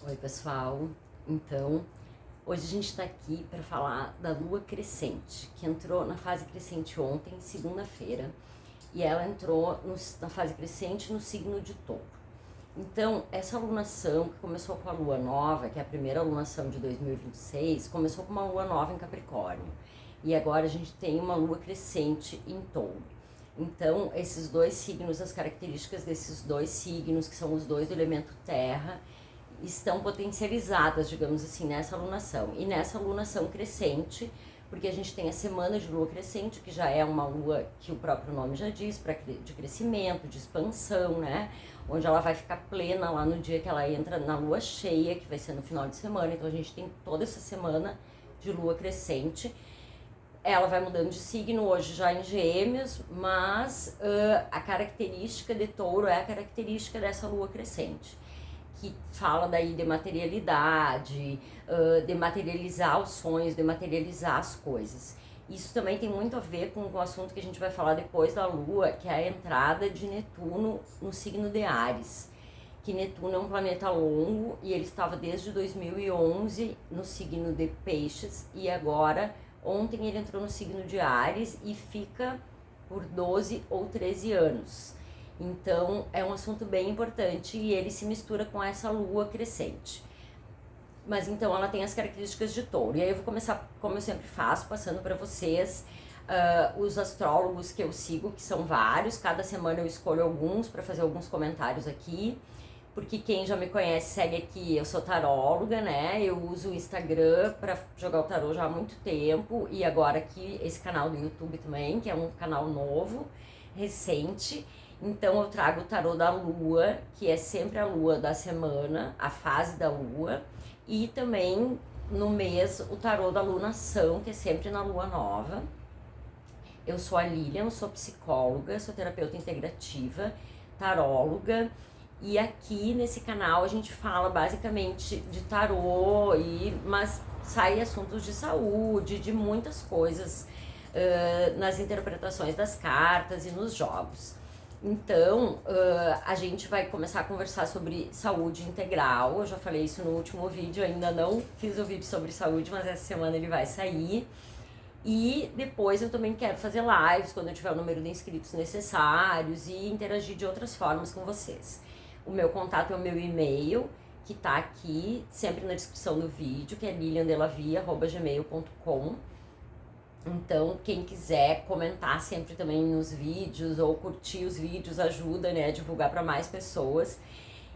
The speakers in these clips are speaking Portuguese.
Oi, pessoal. Então, hoje a gente está aqui para falar da lua crescente, que entrou na fase crescente ontem, segunda-feira, e ela entrou na fase crescente no signo de Touro. Então, essa alunação que começou com a lua nova, que é a primeira alunação de 2026, começou com uma lua nova em Capricórnio. E agora a gente tem uma lua crescente em Touro. Então, esses dois signos, as características desses dois signos, que são os dois do elemento terra, estão potencializadas, digamos assim, nessa alunação. E nessa alunação crescente, porque a gente tem a semana de lua crescente, que já é uma lua que o próprio nome já diz, de crescimento, de expansão, né? Onde ela vai ficar plena lá no dia que ela entra na lua cheia, que vai ser no final de semana. Então a gente tem toda essa semana de lua crescente. Ela vai mudando de signo, hoje já em Gêmeos, mas a característica de Touro é a característica dessa lua crescente, que fala daí de materialidade, de materializar os sonhos, de materializar as coisas. Isso também tem muito a ver com o assunto que a gente vai falar depois da Lua, que é a entrada de Netuno no signo de Áries. Que Netuno é um planeta longo e ele estava desde 2011 no signo de Peixes e agora, ontem ele entrou no signo de Áries e fica por 12 ou 13 anos. Então, é um assunto bem importante e ele se mistura com essa lua crescente. Mas então, ela tem as características de Touro. E aí eu vou começar, como eu sempre faço, passando para vocês os astrólogos que eu sigo, que são vários. Cada semana eu escolho alguns para fazer alguns comentários aqui. Porque quem já me conhece segue aqui, eu sou taróloga, né? Eu uso o Instagram para jogar o tarô já há muito tempo. E agora aqui, esse canal do YouTube também, que é um canal novo, recente. Então eu trago o tarô da lua, que é sempre a lua da semana, a fase da lua, e também no mês o tarô da lunação, que é sempre na lua nova. Eu sou a Lilian, eu sou psicóloga, sou terapeuta integrativa, taróloga, e aqui nesse canal a gente fala basicamente de tarô, mas sai assuntos de saúde, de muitas coisas nas interpretações das cartas e nos jogos. Então, a gente vai começar a conversar sobre saúde integral. Eu já falei isso no último vídeo, ainda não fiz o vídeo sobre saúde, mas essa semana ele vai sair. E depois eu também quero fazer lives quando eu tiver o número de inscritos necessários e interagir de outras formas com vocês. O meu contato é o meu e-mail, que tá aqui, sempre na descrição do vídeo, que é liliandelavia@gmail.com. Então, quem quiser comentar sempre também nos vídeos ou curtir os vídeos ajuda, né, a divulgar para mais pessoas.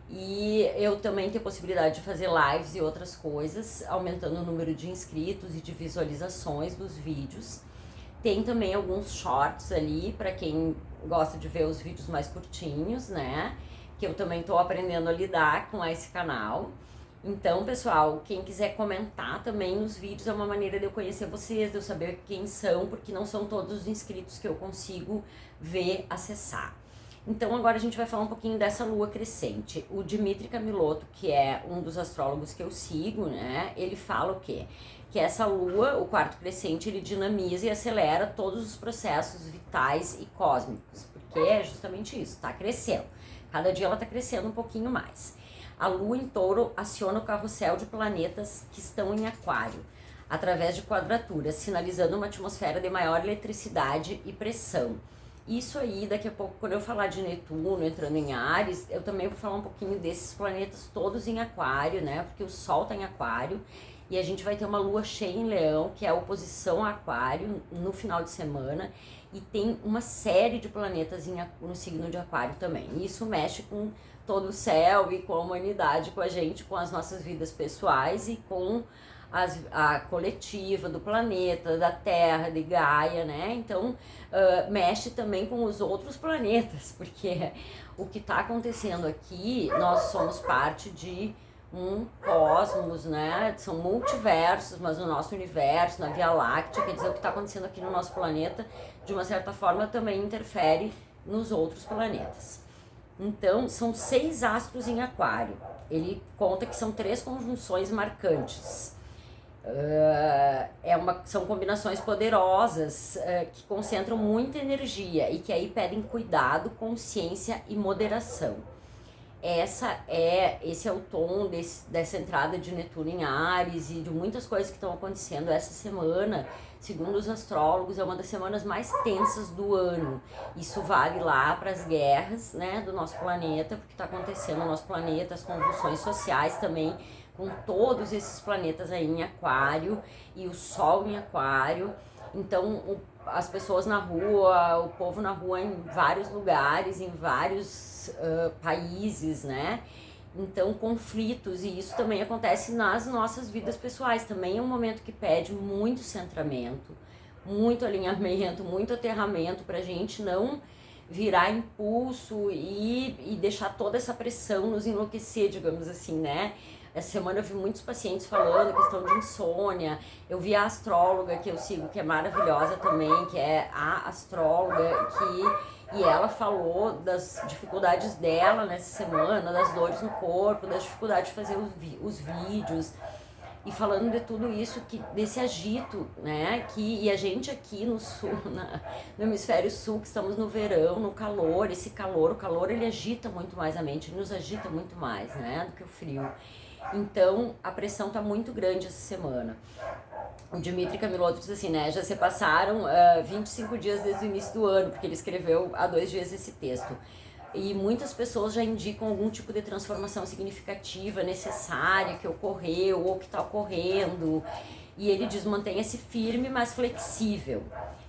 E eu também tenho a possibilidade de fazer lives e outras coisas, aumentando o número de inscritos e de visualizações dos vídeos. Tem também alguns shorts ali para quem gosta de ver os vídeos mais curtinhos, né? Que eu também tô aprendendo a lidar com esse canal. Então, pessoal, quem quiser comentar também nos vídeos é uma maneira de eu conhecer vocês, de eu saber quem são, porque não são todos os inscritos que eu consigo ver, acessar. Então, agora a gente vai falar um pouquinho dessa lua crescente. O Dmitry Camilotto, que é um dos astrólogos que eu sigo, né, ele fala o quê? Que essa lua, o quarto crescente, ele dinamiza e acelera todos os processos vitais e cósmicos, porque é justamente isso, tá crescendo. Cada dia ela tá crescendo um pouquinho mais. A lua em Touro aciona o carrossel de planetas que estão em Aquário, através de quadraturas, sinalizando uma atmosfera de maior eletricidade e pressão. Isso aí, daqui a pouco, quando eu falar de Netuno entrando em Áries, eu também vou falar um pouquinho desses planetas todos em Aquário, né? Porque o Sol tá em Aquário e a gente vai ter uma lua cheia em Leão, que é a oposição a Aquário, no final de semana. E tem uma série de planetas no signo de Aquário também. E isso mexe com todo o céu e com a humanidade, com a gente, com as nossas vidas pessoais e com a coletiva do planeta, da Terra, de Gaia, né? Então, mexe também com os outros planetas, porque o que está acontecendo aqui, nós somos parte de um cosmos, né? São multiversos, mas o nosso universo, na Via Láctea, quer dizer, o que está acontecendo aqui no nosso planeta, de uma certa forma, também interfere nos outros planetas. Então, são 6 astros em Aquário. Ele conta que são 3 conjunções marcantes. São combinações poderosas que concentram muita energia e que aí pedem cuidado, consciência e moderação. esse é o tom dessa entrada de Netuno em Áries e de muitas coisas que estão acontecendo essa semana. Segundo os astrólogos, é uma das semanas mais tensas do ano. Isso vale lá para as guerras, né, do nosso planeta, porque está acontecendo no nosso planeta, as convulsões sociais também, com todos esses planetas aí em Aquário e o Sol em Aquário. Então, as pessoas na rua, o povo na rua em vários lugares, em vários países, né? Então, conflitos, e isso também acontece nas nossas vidas pessoais. Também é um momento que pede muito centramento, muito alinhamento, muito aterramento para a gente não virar impulso e deixar toda essa pressão nos enlouquecer, digamos assim, né? Essa semana eu vi muitos pacientes falando questão de insônia. Eu vi a astróloga que eu sigo, que é maravilhosa também, que é a astróloga, e ela falou das dificuldades dela nessa semana, das dores no corpo, das dificuldades de fazer os vídeos, e falando de tudo isso, desse agito, né, e a gente aqui no sul, no hemisfério sul, que estamos no verão, no calor, o calor ele agita muito mais a mente, ele nos agita muito mais, né, do que o frio. Então, a pressão tá muito grande essa semana. O Dmitry Kamiloto diz assim, né, já se passaram 25 dias desde o início do ano, porque ele escreveu há 2 dias esse texto. E muitas pessoas já indicam algum tipo de transformação significativa, necessária, que ocorreu ou que está ocorrendo. E ele diz, mantenha-se firme, mas flexível,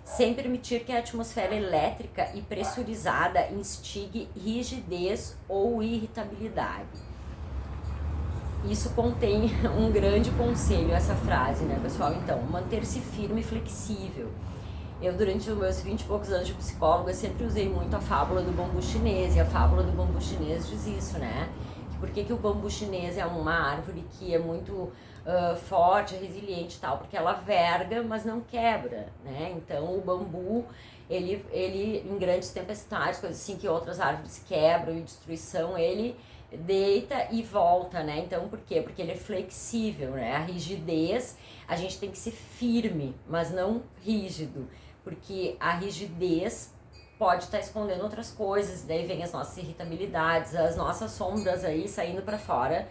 sem permitir que a atmosfera elétrica e pressurizada instigue rigidez ou irritabilidade. Isso contém um grande conselho, essa frase, né, pessoal? Então, manter-se firme e flexível. Eu, durante os meus 20 e poucos anos de psicóloga, sempre usei muito a fábula do bambu chinês, e a fábula do bambu chinês diz isso, né? Por que o bambu chinês é uma árvore que é muito forte, resiliente e tal? Porque ela verga, mas não quebra, né? Então, o bambu, ele em grandes tempestades, coisas assim que outras árvores quebram e destruição, ele deita e volta, né? Então, por quê? Porque ele é flexível, né? A rigidez, a gente tem que ser firme, mas não rígido, porque a rigidez pode estar escondendo outras coisas, daí vem as nossas irritabilidades, as nossas sombras aí saindo para fora,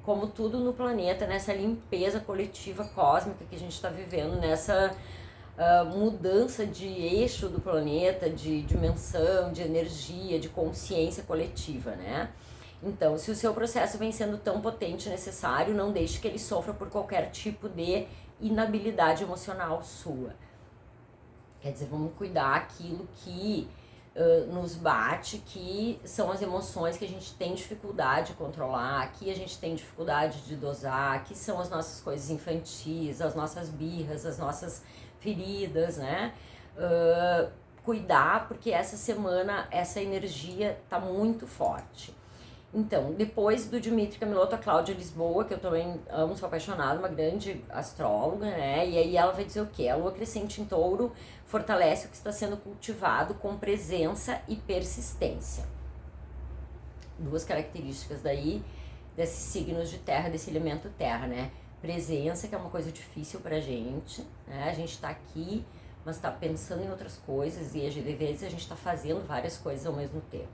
como tudo no planeta, nessa limpeza coletiva cósmica que a gente está vivendo, nessa mudança de eixo do planeta, de dimensão, de energia, de consciência coletiva, né? Então, se o seu processo vem sendo tão potente e necessário, não deixe que ele sofra por qualquer tipo de inabilidade emocional sua. Quer dizer, vamos cuidar aquilo que nos bate, que são as emoções que a gente tem dificuldade de controlar, que a gente tem dificuldade de dosar, que são as nossas coisas infantis, as nossas birras, as nossas feridas, né? Cuidar, porque essa semana essa energia tá muito forte. Então, depois do Dmitry Kamiloto, a Cláudia Lisboa, que eu também amo, sou apaixonada, uma grande astróloga, né? E aí ela vai dizer o quê? A lua crescente em touro fortalece o que está sendo cultivado com presença e persistência. 2 características daí desses signos de terra, desse elemento terra, né? Presença, que é uma coisa difícil pra gente, né? A gente tá aqui, mas tá pensando em outras coisas e às vezes a gente tá fazendo várias coisas ao mesmo tempo.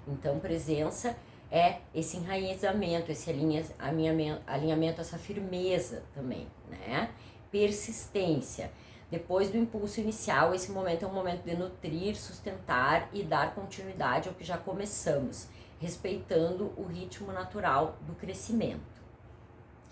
Então, presença é esse enraizamento, esse alinhamento, essa firmeza também, né? Persistência. Depois do impulso inicial, esse momento é um momento de nutrir, sustentar e dar continuidade ao que já começamos, respeitando o ritmo natural do crescimento,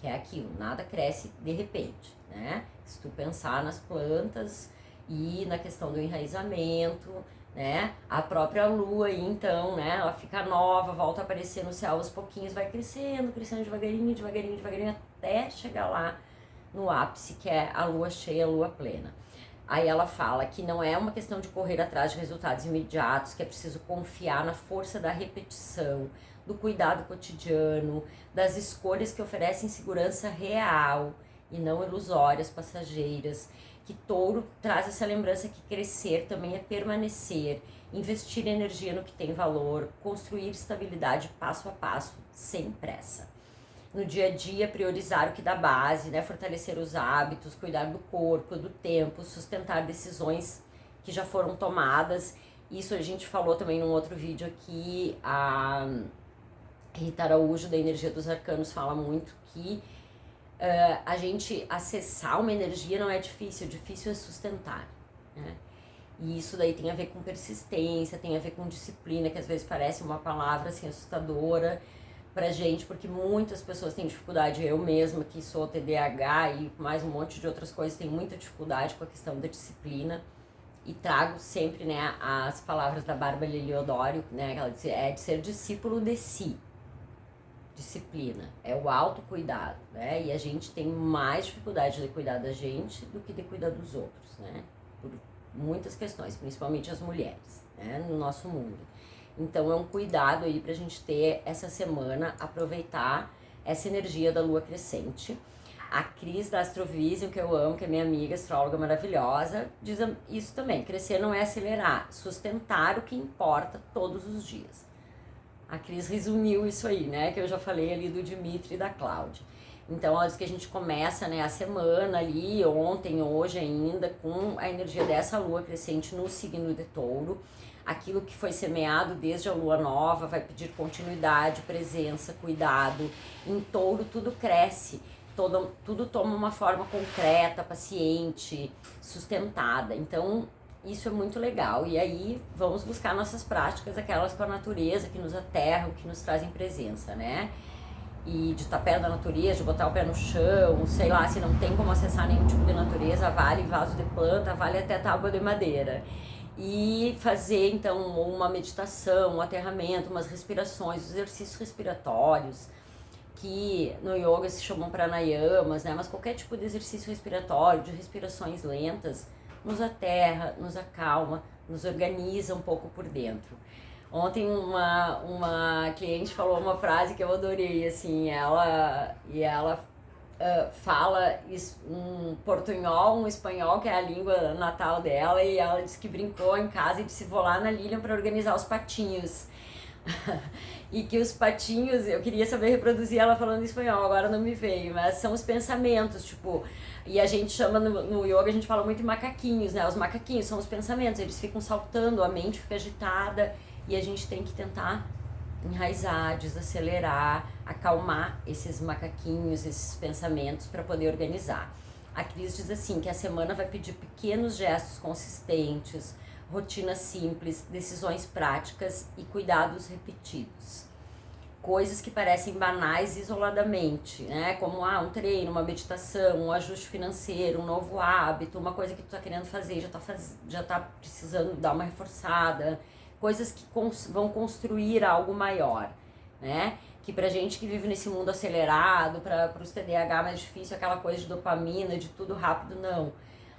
que é aquilo, nada cresce de repente, né? Se tu pensar nas plantas e na questão do enraizamento, né? A própria lua, então, né? Ela fica nova, volta a aparecer no céu aos pouquinhos, vai crescendo, crescendo devagarinho, devagarinho, devagarinho, até chegar lá no ápice, que é a lua cheia, a lua plena. Aí ela fala que não é uma questão de correr atrás de resultados imediatos, que é preciso confiar na força da repetição, do cuidado cotidiano, das escolhas que oferecem segurança real e não ilusórias, passageiras. Que touro traz essa lembrança que crescer também é permanecer, investir energia no que tem valor, construir estabilidade passo a passo, sem pressa. No dia a dia, priorizar o que dá base, né? Fortalecer os hábitos, cuidar do corpo, do tempo, sustentar decisões que já foram tomadas. Isso a gente falou também num outro vídeo aqui, Rita Araújo, da Energia dos Arcanos, fala muito que a gente acessar uma energia não é difícil, o difícil é sustentar, né? E isso daí tem a ver com persistência, tem a ver com disciplina, que às vezes parece uma palavra assim assustadora pra gente, porque muitas pessoas têm dificuldade, eu mesma que sou TDAH e mais um monte de outras coisas, tenho muita dificuldade com a questão da disciplina, e trago sempre, né, as palavras da Bárbara Heliodoro, né, ela diz, é de ser discípulo de si. Disciplina, é o autocuidado, né? E a gente tem mais dificuldade de cuidar da gente do que de cuidar dos outros, né? Por muitas questões, principalmente as mulheres, né? No nosso mundo. Então é um cuidado aí pra gente ter essa semana, aproveitar essa energia da lua crescente. A Cris da Astrovision, que eu amo, que é minha amiga, astróloga maravilhosa, diz isso também, crescer não é acelerar, sustentar o que importa todos os dias. A Cris resumiu isso aí, né, que eu já falei ali do Dimitri e da Cláudia. Então, ela diz que a gente começa, né, a semana ali, ontem, hoje ainda, com a energia dessa lua crescente no signo de Touro. Aquilo que foi semeado desde a lua nova vai pedir continuidade, presença, cuidado. Em Touro tudo cresce, tudo toma uma forma concreta, paciente, sustentada. Então, isso é muito legal. E aí vamos buscar nossas práticas, aquelas com a natureza, que nos aterram, que nos trazem presença, né? E de estar perto da natureza, de botar o pé no chão, sei lá, se não tem como acessar nenhum tipo de natureza, vale vaso de planta, vale até tábua de madeira. E fazer então uma meditação, um aterramento, umas respirações, exercícios respiratórios, que no yoga se chamam pranayamas, né? Mas qualquer tipo de exercício respiratório, de respirações lentas, nos aterra, nos acalma, nos organiza um pouco por dentro. Ontem uma cliente falou uma frase que eu adorei, assim, ela fala um portunhol, um espanhol, que é a língua natal dela, e ela disse que brincou em casa e disse, vou lá na Lilian para organizar os patinhos. E que os patinhos, eu queria saber reproduzir ela falando em espanhol, agora não me veio, mas são os pensamentos, tipo, e a gente chama no yoga, a gente fala muito em macaquinhos, né? Os macaquinhos são os pensamentos, eles ficam saltando, a mente fica agitada e a gente tem que tentar enraizar, desacelerar, acalmar esses macaquinhos, esses pensamentos para poder organizar. A Cris diz assim, que a semana vai pedir pequenos gestos consistentes, rotinas simples, decisões práticas e cuidados repetidos. Coisas que parecem banais isoladamente, né? Como um treino, uma meditação, um ajuste financeiro, um novo hábito, uma coisa que tu tá querendo fazer e já tá precisando dar uma reforçada. Coisas que vão construir algo maior, né? Que pra gente que vive nesse mundo acelerado, para os TDAH mais difícil, aquela coisa de dopamina, de tudo rápido, não.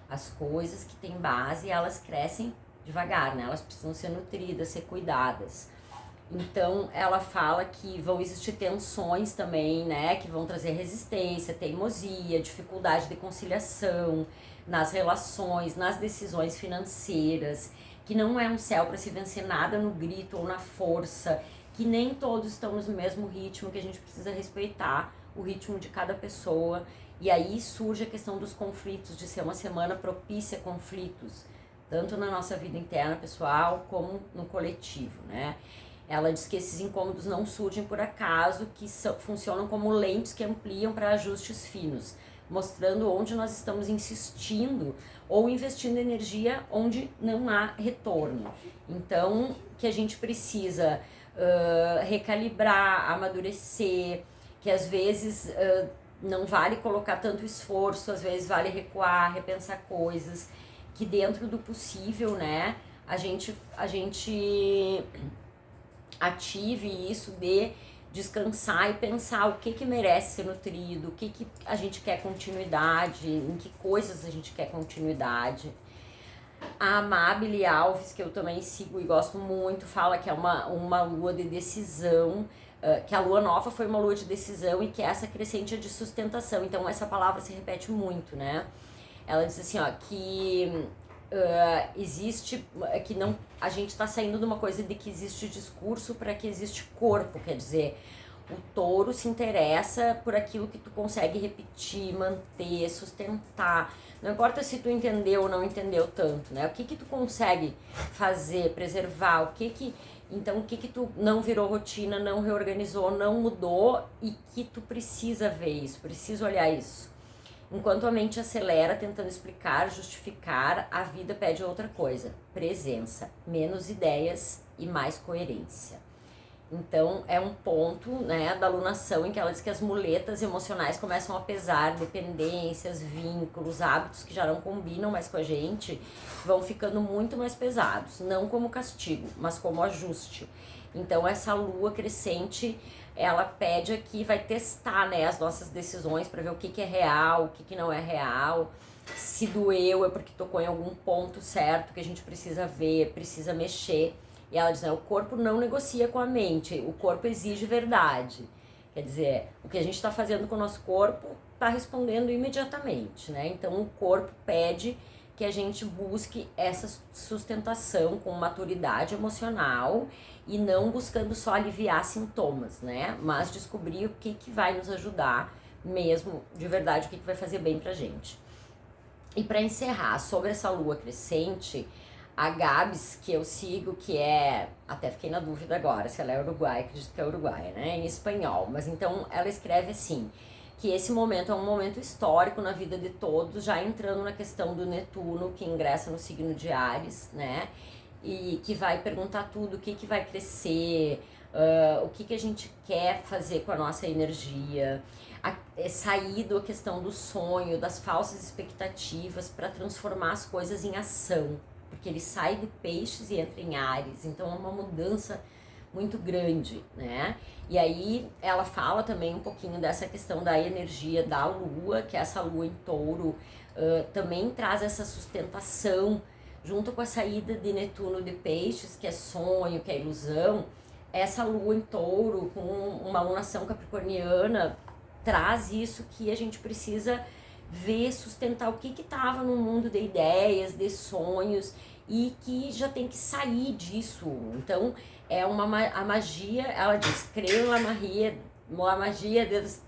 As coisas que têm base, elas crescem devagar, né? Elas precisam ser nutridas, ser cuidadas. Então, ela fala que vão existir tensões também, né? Que vão trazer resistência, teimosia, dificuldade de conciliação nas relações, nas decisões financeiras, que não é um céu para se vencer nada no grito ou na força, que nem todos estão no mesmo ritmo, que a gente precisa respeitar o ritmo de cada pessoa. E aí surge a questão dos conflitos, de ser uma semana propícia a conflitos, tanto na nossa vida interna, pessoal, como no coletivo, né? Ela diz que esses incômodos não surgem por acaso, que funcionam como lentes que ampliam para ajustes finos, mostrando onde nós estamos insistindo ou investindo energia onde não há retorno. Então, que a gente precisa recalibrar, amadurecer, que às vezes não vale colocar tanto esforço, às vezes vale recuar, repensar coisas, que dentro do possível, né, a gente ative isso de descansar e pensar o que merece ser nutrido, o que a gente quer continuidade, em que coisas a gente quer continuidade. A Amabile Alves, que eu também sigo e gosto muito, fala que é uma lua de decisão, que a lua nova foi uma lua de decisão e que essa crescente é de sustentação. Então essa palavra se repete muito, né? Ela diz assim, ó, que existe, que não, a gente está saindo de uma coisa de que existe discurso para que existe corpo, quer dizer, o touro se interessa por aquilo que tu consegue repetir, manter, sustentar. Não importa se tu entendeu ou não entendeu tanto, né? O que tu consegue fazer, preservar, o que Então, o que tu não virou rotina, não reorganizou, não mudou e que tu precisa ver isso, precisa olhar isso. Enquanto a mente acelera tentando explicar, justificar, a vida pede outra coisa: presença, menos ideias e mais coerência. Então é um ponto, né, da alunação em que ela diz que as muletas emocionais começam a pesar, dependências, vínculos, hábitos que já não combinam mais com a gente, vão ficando muito mais pesados, não como castigo, mas como ajuste. Então essa lua crescente, ela pede aqui, vai testar, né, as nossas decisões para ver o que é real, o que não é real. Se doeu é porque tocou em algum ponto certo que a gente precisa ver, precisa mexer. E ela diz, né, o corpo não negocia com a mente, o corpo exige verdade. Quer dizer, o que a gente está fazendo com o nosso corpo está respondendo imediatamente, né? Então o corpo pede que a gente busque essa sustentação com maturidade emocional e não buscando só aliviar sintomas, né? Mas descobrir o que vai nos ajudar mesmo, de verdade, o que vai fazer bem pra gente. E para encerrar, sobre essa lua crescente, a Gabs, que eu sigo, que é... Até fiquei na dúvida agora se ela é uruguaia, acredito que é uruguaia, né? Em espanhol. Mas então ela escreve assim, que esse momento é um momento histórico na vida de todos, já entrando na questão do Netuno, que ingressa no signo de Áries, né? E que vai perguntar tudo, o que vai crescer, o que a gente quer fazer com a nossa energia, sair da questão do sonho, das falsas expectativas, para transformar as coisas em ação. Porque ele sai de Peixes e entra em Áries, então é uma mudança muito grande, né? E aí ela fala também um pouquinho dessa questão da energia da lua, que essa lua em touro também traz essa sustentação, junto com a saída de Netuno de Peixes, que é sonho, que é ilusão. Essa lua em touro, com uma alunação capricorniana, traz isso que a gente precisa ver, sustentar o que estava no mundo de ideias, de sonhos, e que já tem que sair disso. Então, é a magia, ela diz, creio na magia deles.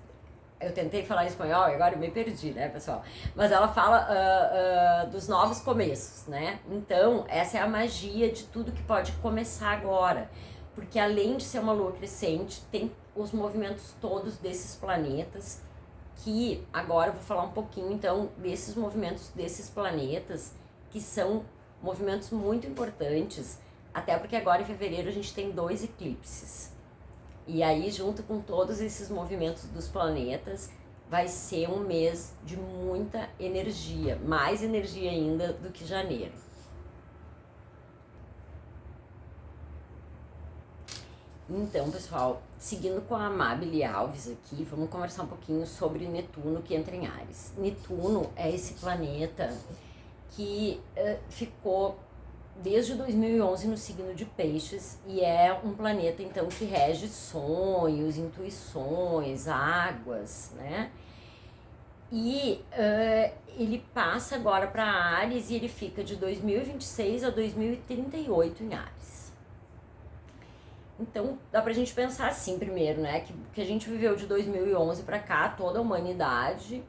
Eu tentei falar em espanhol e agora eu me perdi, né, pessoal? Mas ela fala dos novos começos, né? Então, essa é a magia de tudo que pode começar agora. Porque além de ser uma lua crescente, tem os movimentos todos desses planetas, que agora eu vou falar um pouquinho então desses movimentos desses planetas, que são movimentos muito importantes, até porque agora em fevereiro a gente tem 2 eclipses. E aí, junto com todos esses movimentos dos planetas, vai ser um mês de muita energia, mais energia ainda do que janeiro. Então, pessoal, seguindo com a Amabile Alves aqui, vamos conversar um pouquinho sobre Netuno, que entra em Áries. Netuno é esse planeta que ficou desde 2011 no signo de Peixes e é um planeta, então, que rege sonhos, intuições, águas, né? E ele passa agora para Áries e ele fica de 2026 a 2038 em Áries. Então, dá pra gente pensar assim primeiro, né, que a gente viveu de 2011 para cá, toda a humanidade,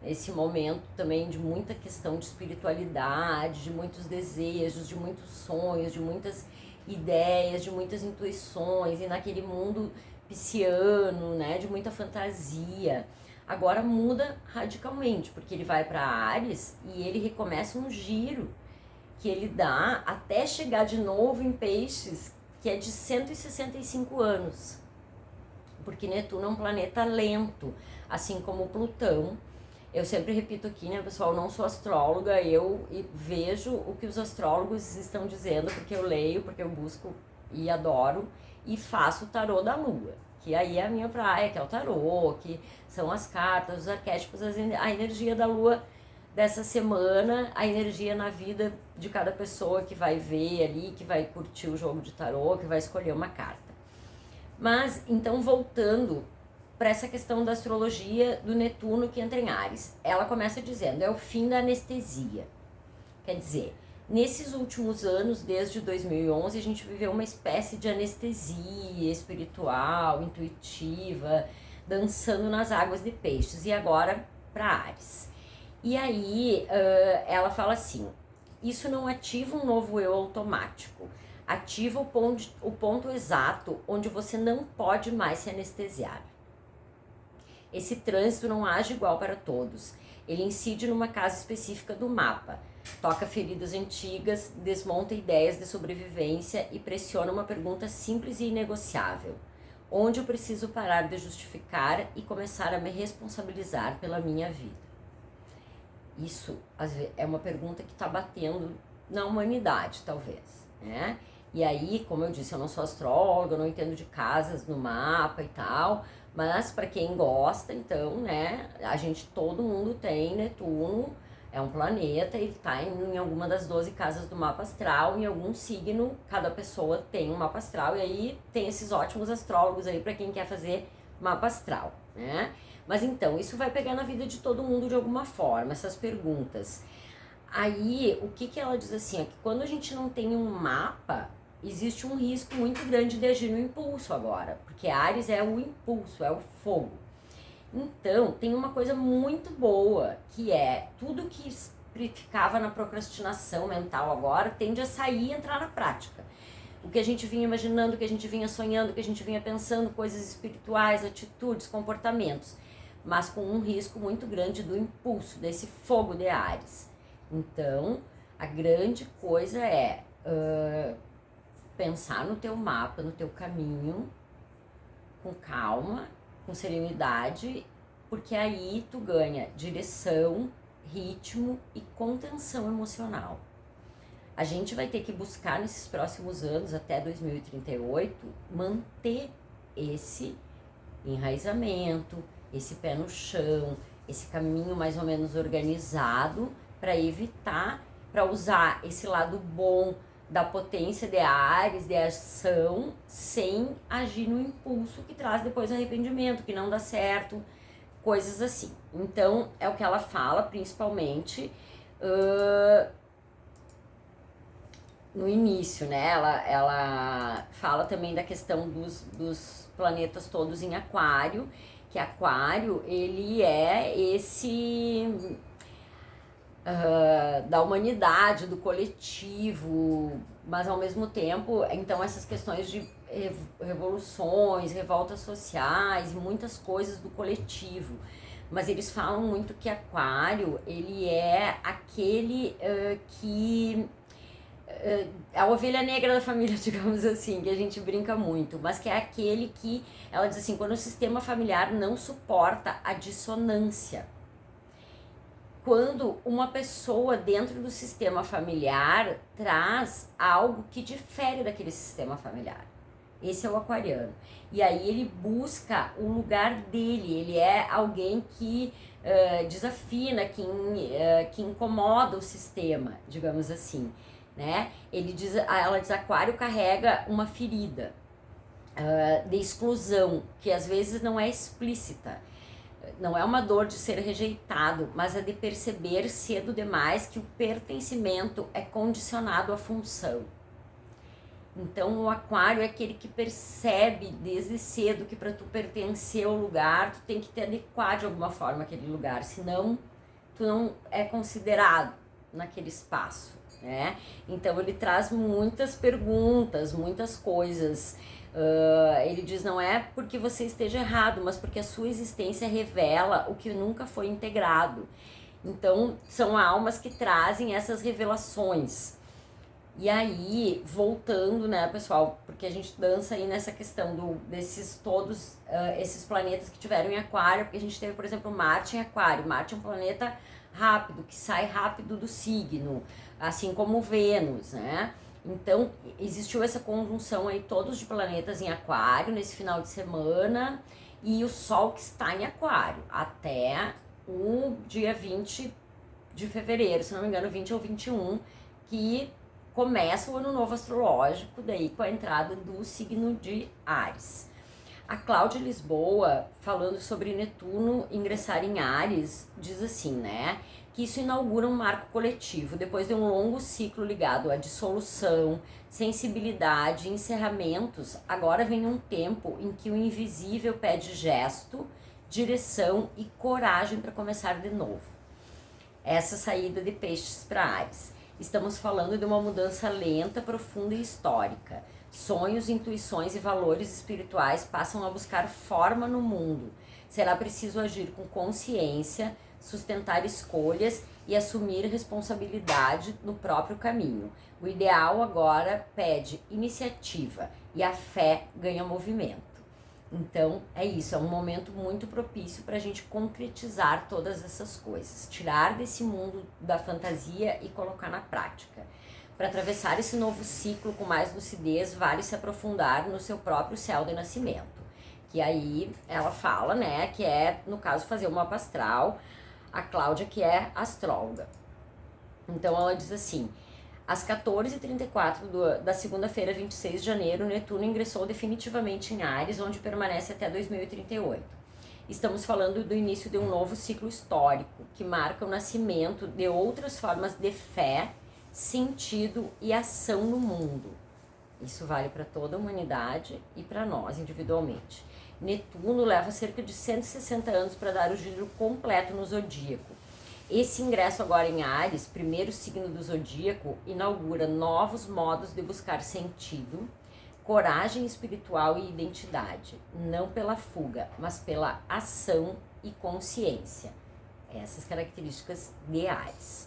esse momento também de muita questão de espiritualidade, de muitos desejos, de muitos sonhos, de muitas ideias, de muitas intuições, e naquele mundo pisciano, né, de muita fantasia. Agora muda radicalmente, porque ele vai para Áries e ele recomeça um giro que ele dá até chegar de novo em Peixes, que é de 165 anos, porque Netuno é um planeta lento, assim como Plutão. Eu sempre repito aqui, né, pessoal, não sou astróloga, eu vejo o que os astrólogos estão dizendo, porque eu leio, porque eu busco e adoro, e faço o tarô da lua, que aí é a minha praia, que é o tarô, que são as cartas, os arquétipos, a energia da lua dessa semana, a energia na vida de cada pessoa que vai ver ali, que vai curtir o jogo de tarô, que vai escolher uma carta. Mas, então, voltando para essa questão da astrologia do Netuno que entra em Áries, ela começa dizendo, é o fim da anestesia. Quer dizer, nesses últimos anos, desde 2011, a gente viveu uma espécie de anestesia espiritual, intuitiva, dançando nas águas de Peixes, e agora para Áries. E aí ela fala assim, isso não ativa um novo eu automático, ativa o ponto exato onde você não pode mais se anestesiar. Esse trânsito não age igual para todos. Ele incide numa casa específica do mapa, toca feridas antigas, desmonta ideias de sobrevivência e pressiona uma pergunta simples e inegociável. Onde eu preciso parar de justificar e começar a me responsabilizar pela minha vida? Isso é uma pergunta que está batendo na humanidade, talvez, né? E aí, como eu disse, eu não sou astróloga, eu não entendo de casas no mapa e tal, mas para quem gosta, então, né, todo mundo tem Netuno, é um planeta, ele está em alguma das 12 casas do mapa astral, em algum signo, cada pessoa tem um mapa astral, e aí tem esses ótimos astrólogos aí para quem quer fazer mapa astral, né? Mas então, isso vai pegar na vida de todo mundo de alguma forma, essas perguntas. Aí, o que ela diz assim, é que quando a gente não tem um mapa, existe um risco muito grande de agir no impulso agora, porque Áries é o impulso, é o fogo. Então, tem uma coisa muito boa, que é tudo que ficava na procrastinação mental agora tende a sair e entrar na prática. O que a gente vinha imaginando, o que a gente vinha sonhando, o que a gente vinha pensando, coisas espirituais, atitudes, comportamentos, mas com um risco muito grande do impulso, desse fogo de Áries. Então, a grande coisa é pensar no teu mapa, no teu caminho, com calma, com serenidade, porque aí tu ganha direção, ritmo e contenção emocional. A gente vai ter que buscar nesses próximos anos, até 2038, manter esse enraizamento, esse pé no chão, esse caminho mais ou menos organizado, para evitar, para usar esse lado bom da potência de Áries, de ação, sem agir no impulso que traz depois arrependimento, que não dá certo, coisas assim. Então, é o que ela fala, principalmente no início, né? Ela fala também da questão dos planetas todos em Aquário, que Aquário, ele é esse da humanidade, do coletivo, mas ao mesmo tempo, então essas questões de revoluções, revoltas sociais, muitas coisas do coletivo. Mas eles falam muito que Aquário, ele é aquele que a ovelha negra da família, digamos assim, que a gente brinca muito, mas que é aquele que, ela diz assim, quando o sistema familiar não suporta a dissonância. Quando uma pessoa dentro do sistema familiar traz algo que difere daquele sistema familiar. Esse é o aquariano. E aí ele busca o lugar dele, ele é alguém que desafina, que incomoda o sistema, digamos assim, né? Ela diz, Aquário carrega uma ferida de exclusão, que às vezes não é explícita. Não é uma dor de ser rejeitado, mas é de perceber cedo demais que o pertencimento é condicionado à função. Então o Aquário é aquele que percebe desde cedo que para tu pertencer ao lugar, tu tem que te adequar de alguma forma àquele lugar, senão tu não é considerado naquele espaço, né? Então ele traz muitas perguntas, muitas coisas. Ele diz, não é porque você esteja errado, mas porque a sua existência revela o que nunca foi integrado. Então, são almas que trazem essas revelações. E aí, voltando, né, pessoal, porque a gente dança aí nessa questão desses todos, esses planetas que tiveram em Aquário, porque a gente teve, por exemplo, Marte em Aquário. Marte é um planeta rápido, que sai rápido do signo, assim como Vênus, né? Então, existiu essa conjunção aí, todos de planetas em Aquário, nesse final de semana, e o Sol que está em Aquário, até o dia 20 de fevereiro, se não me engano, 20 ou 21, que começa o ano novo astrológico, daí com a entrada do signo de Áries. A Cláudia Lisboa, falando sobre Netuno ingressar em Áries, diz assim, né? Que isso inaugura um marco coletivo, depois de um longo ciclo ligado à dissolução, sensibilidade, encerramentos, agora vem um tempo em que o invisível pede gesto, direção e coragem para começar de novo. Essa saída de Peixes para Áries. Estamos falando de uma mudança lenta, profunda e histórica. Sonhos, intuições e valores espirituais passam a buscar forma no mundo. Será preciso agir com consciência, sustentar escolhas e assumir responsabilidade no próprio caminho. O ideal agora pede iniciativa e a fé ganha movimento. Então é isso, é um momento muito propício para a gente concretizar todas essas coisas, tirar desse mundo da fantasia e colocar na prática. Para atravessar esse novo ciclo com mais lucidez, vale se aprofundar no seu próprio céu de nascimento. Que aí ela fala, né, que é, no caso, fazer um mapa astral, a Cláudia que é astróloga. Então ela diz assim: às 14h34 da segunda-feira, 26 de janeiro, Netuno ingressou definitivamente em Áries, onde permanece até 2038. Estamos falando do início de um novo ciclo histórico, que marca o nascimento de outras formas de fé, sentido e ação no mundo. Isso vale para toda a humanidade e para nós individualmente. Netuno leva cerca de 160 anos para dar o giro completo no zodíaco. Esse ingresso agora em Áries, primeiro signo do zodíaco, inaugura novos modos de buscar sentido, coragem espiritual e identidade, não pela fuga, mas pela ação e consciência. Essas características de Áries.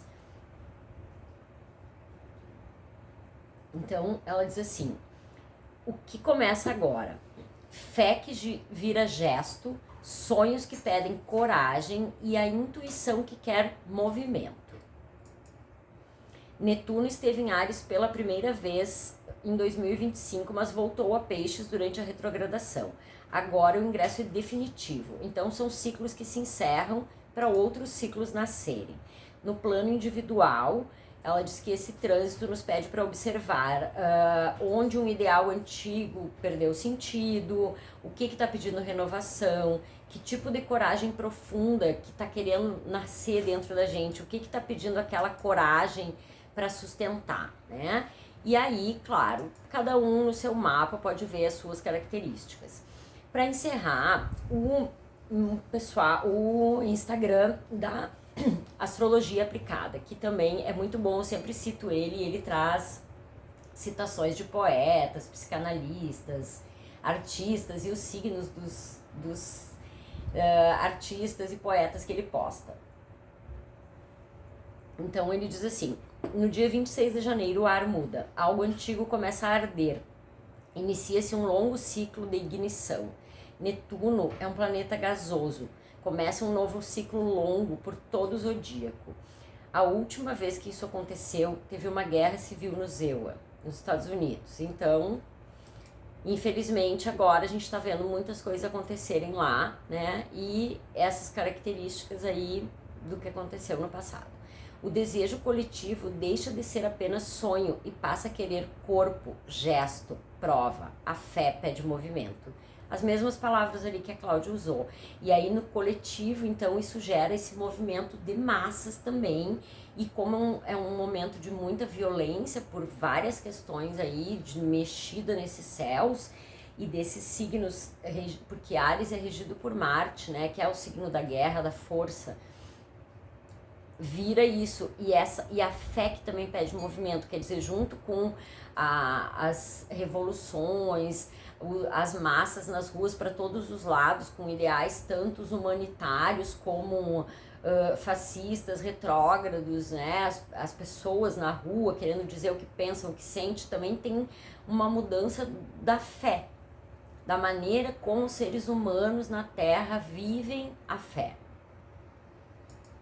Então, ela diz assim: o que começa agora? Fé que vira gesto, sonhos que pedem coragem e a intuição que quer movimento. Netuno esteve em Áries pela primeira vez em 2025, mas voltou a Peixes durante a retrogradação. Agora o ingresso é definitivo, então são ciclos que se encerram para outros ciclos nascerem. No plano individual, ela diz que esse trânsito nos pede para observar onde um ideal antigo perdeu sentido, o que está pedindo renovação, que tipo de coragem profunda que está querendo nascer dentro da gente, o que está pedindo aquela coragem para sustentar, né? E aí, claro, cada um no seu mapa pode ver as suas características. Para encerrar, o Instagram da Astrologia Aplicada, que também é muito bom, eu sempre cito ele traz citações de poetas, psicanalistas, artistas e os signos dos artistas e poetas que ele posta. Então ele diz assim: no dia 26 de janeiro o ar muda, algo antigo começa a arder, inicia-se um longo ciclo de ignição. Netuno é um planeta gasoso, começa um novo ciclo longo por todo o zodíaco. A última vez que isso aconteceu, teve uma guerra civil no ZEUA, nos Estados Unidos. Então, infelizmente, agora a gente está vendo muitas coisas acontecerem lá, né? E essas características aí do que aconteceu no passado. O desejo coletivo deixa de ser apenas sonho e passa a querer corpo, gesto, prova. A fé pede movimento. As mesmas palavras ali que a Cláudia usou. E aí no coletivo, então, isso gera esse movimento de massas também. E como é um momento de muita violência por várias questões aí, de mexida nesses céus e desses signos, porque Áries é regido por Marte, né, que é o signo da guerra, da força. Vira isso, e a fé que também pede movimento, quer dizer, junto com as revoluções, as massas nas ruas para todos os lados, com ideais tanto humanitários como fascistas, retrógrados, né? As pessoas na rua querendo dizer o que pensam, o que sentem, também tem uma mudança da fé, da maneira como os seres humanos na Terra vivem a fé.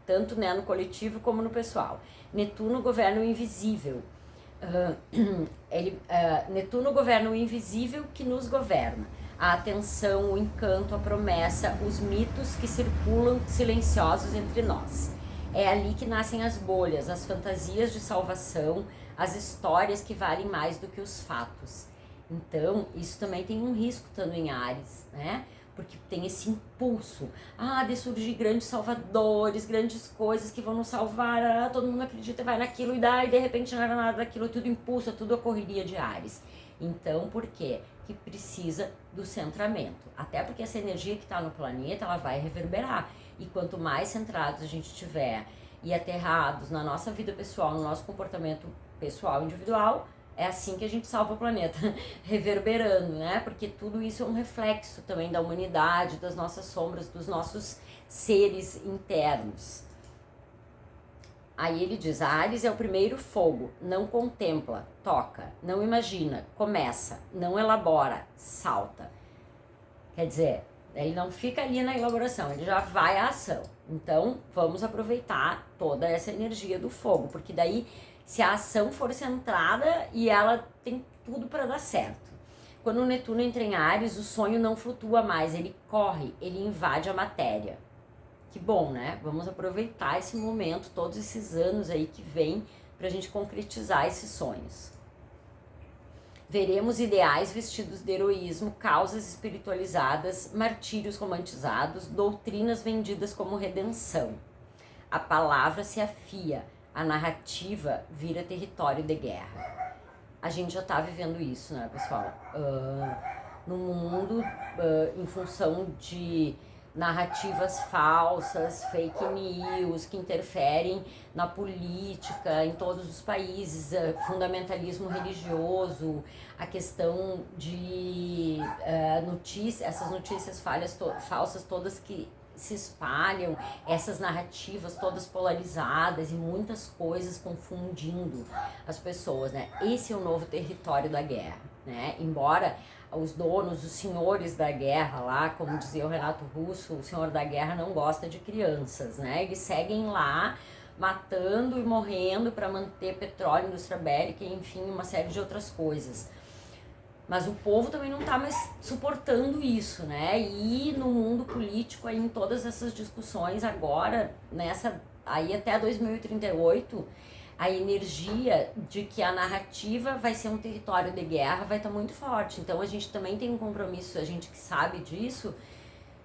Tanto, né, no coletivo como no pessoal. Netuno governa o invisível. Netuno governa o invisível que nos governa. A atenção, o encanto, a promessa, os mitos que circulam silenciosos entre nós. É ali que nascem as bolhas, as fantasias de salvação, as histórias que valem mais do que os fatos. Então, isso também tem um risco estando em Áries, né? Porque tem esse impulso, de surgir grandes salvadores, grandes coisas que vão nos salvar, todo mundo acredita, vai naquilo e de repente não era nada daquilo, tudo impulso, tudo a correria de Áries. Então, por quê? Que precisa do centramento, até porque essa energia que está no planeta, ela vai reverberar, e quanto mais centrados a gente tiver e aterrados na nossa vida pessoal, no nosso comportamento pessoal individual, é assim que a gente salva o planeta, reverberando, né? Porque tudo isso é um reflexo também da humanidade, das nossas sombras, dos nossos seres internos. Aí ele diz, Áries é o primeiro fogo, não contempla, toca, não imagina, começa, não elabora, salta. Quer dizer, ele não fica ali na elaboração, ele já vai à ação. Então, vamos aproveitar toda essa energia do fogo, porque daí, se a ação for centrada, e ela tem tudo para dar certo. Quando o Netuno entra em Áries, o sonho não flutua mais, ele corre, ele invade a matéria. Que bom, né? Vamos aproveitar esse momento, todos esses anos aí que vem, pra gente concretizar esses sonhos. Veremos ideais vestidos de heroísmo, causas espiritualizadas, martírios romantizados, doutrinas vendidas como redenção. A palavra se afia, a narrativa vira território de guerra. A gente já tá vivendo isso, né, pessoal? No mundo, em função de narrativas falsas, fake news, que interferem na política em todos os países, fundamentalismo religioso, a questão de essas notícias falsas todas que se espalham, essas narrativas todas polarizadas e muitas coisas confundindo as pessoas, né? Esse é o novo território da guerra, né? Embora os donos, os senhores da guerra lá, como dizia o Renato Russo, o senhor da guerra não gosta de crianças, né? Eles seguem lá matando e morrendo para manter petróleo, indústria bélica, enfim, uma série de outras coisas. Mas o povo também não está mais suportando isso, né? E no mundo político, aí, em todas essas discussões agora, aí até 2038, a energia de que a narrativa vai ser um território de guerra vai estar muito forte. Então a gente também tem um compromisso, a gente que sabe disso,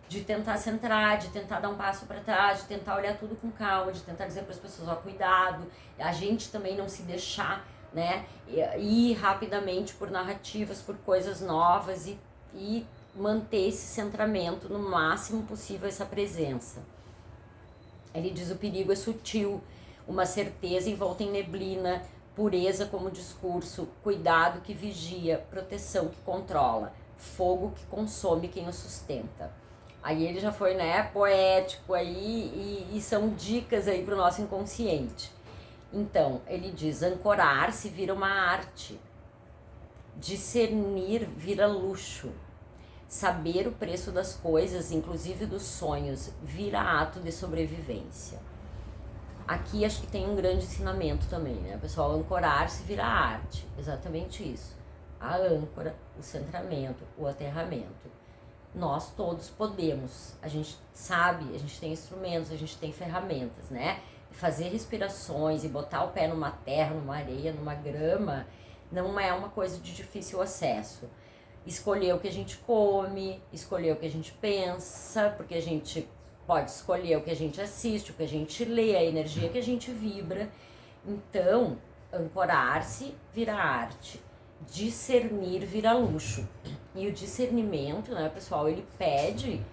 de tentar centrar, de tentar dar um passo para trás, de tentar olhar tudo com calma, de tentar dizer para as pessoas, ó, cuidado, a gente também não se deixar, né, ir rapidamente por narrativas, por coisas novas e manter esse centramento no máximo possível, essa presença. Ele diz, o perigo é sutil, uma certeza envolta em neblina, pureza como discurso, cuidado que vigia, proteção que controla, fogo que consome quem o sustenta. Aí ele já foi, né, poético aí e são dicas aí pro nosso inconsciente. Então, ele diz, ancorar-se vira uma arte, discernir vira luxo, saber o preço das coisas, inclusive dos sonhos, vira ato de sobrevivência. Aqui acho que tem um grande ensinamento também, né, pessoal? Ancorar-se vira arte, exatamente isso. A âncora, o centramento, o aterramento. Nós todos podemos, a gente sabe, a gente tem instrumentos, a gente tem ferramentas, né? Fazer respirações e botar o pé numa terra, numa areia, numa grama, não é uma coisa de difícil acesso. Escolher o que a gente come, escolher o que a gente pensa, porque a gente pode escolher o que a gente assiste, o que a gente lê, a energia que a gente vibra. Então, ancorar-se vira arte, discernir vira luxo. E o discernimento, né, pessoal, ele pede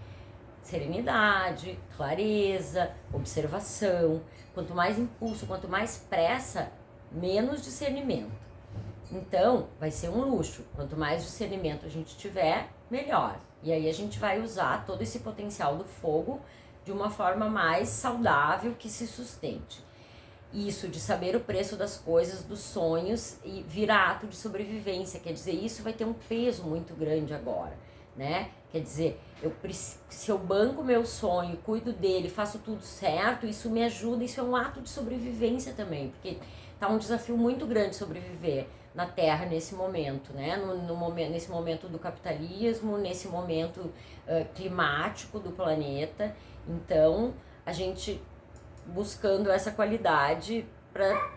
serenidade, clareza, observação. Quanto mais impulso, quanto mais pressa, menos discernimento. Então, vai ser um luxo. Quanto mais discernimento a gente tiver, melhor. E aí a gente vai usar todo esse potencial do fogo de uma forma mais saudável que se sustente. Isso de saber o preço das coisas, dos sonhos e virar ato de sobrevivência. Quer dizer, isso vai ter um peso muito grande agora, né? Quer dizer, se eu banco meu sonho, cuido dele, faço tudo certo, isso me ajuda, isso é um ato de sobrevivência também, porque tá um desafio muito grande sobreviver na Terra nesse momento, né? Nesse momento do capitalismo, nesse momento climático do planeta. Então, a gente buscando essa qualidade para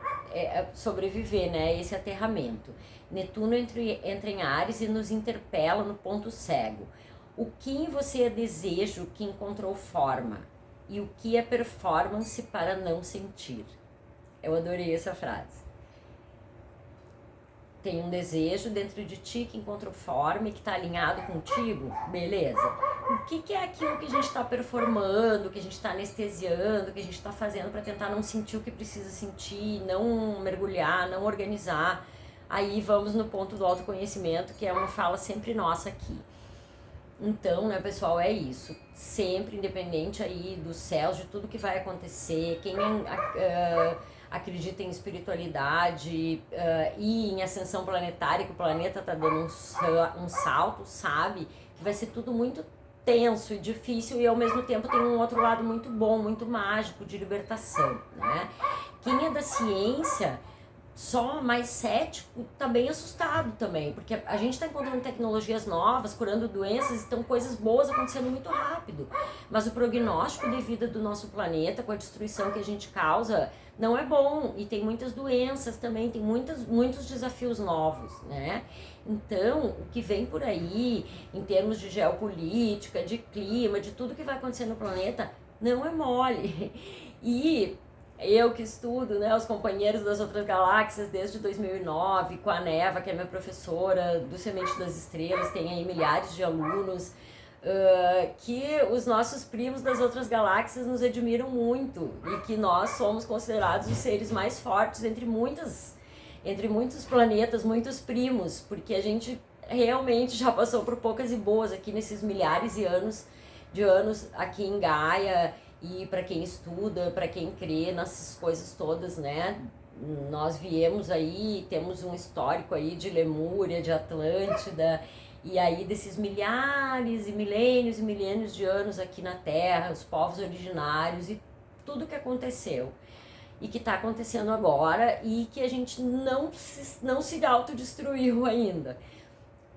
sobreviver, né? Esse aterramento. Netuno entra em Áries e nos interpela no ponto cego. O que em você é desejo que encontrou forma? E o que é performance para não sentir? Eu adorei essa frase. tem um desejo dentro de ti que encontrou forma e que está alinhado contigo, beleza. O que é aquilo que a gente está performando, que a gente está anestesiando, que a gente está fazendo para tentar não sentir o que precisa sentir, não mergulhar, não organizar? Aí vamos no ponto do autoconhecimento, que é uma fala sempre nossa aqui. Então, né, pessoal, é isso. Sempre, independente aí dos céus, de tudo que vai acontecer, quem acredita em espiritualidade e em ascensão planetária, que o planeta tá dando um salto, sabe que vai ser tudo muito tenso e difícil, e ao mesmo tempo tem um outro lado muito bom, muito mágico, de libertação, né? Quem é da ciência, só mais cético, tá bem assustado também, porque a gente está encontrando tecnologias novas, curando doenças, então coisas boas acontecendo muito rápido, mas o prognóstico de vida do nosso planeta, com a destruição que a gente causa, não é bom, e tem muitas doenças também, tem muitos desafios novos, né? Então, o que vem por aí, em termos de geopolítica, de clima, de tudo que vai acontecer no planeta, não é mole. E eu que estudo, né, os companheiros das outras galáxias desde 2009, com a Neva, que é minha professora do Semente das Estrelas, tem aí milhares de alunos, que os nossos primos das outras galáxias nos admiram muito e que nós somos considerados os seres mais fortes entre muitos planetas, muitos primos, porque a gente realmente já passou por poucas e boas aqui nesses milhares de anos aqui em Gaia. E para quem estuda, para quem crê nessas coisas todas, né? Nós viemos aí, temos um histórico aí de Lemúria, de Atlântida, e aí desses milhares e milênios de anos aqui na Terra, os povos originários e tudo que aconteceu e que está acontecendo agora e que a gente não se autodestruiu ainda.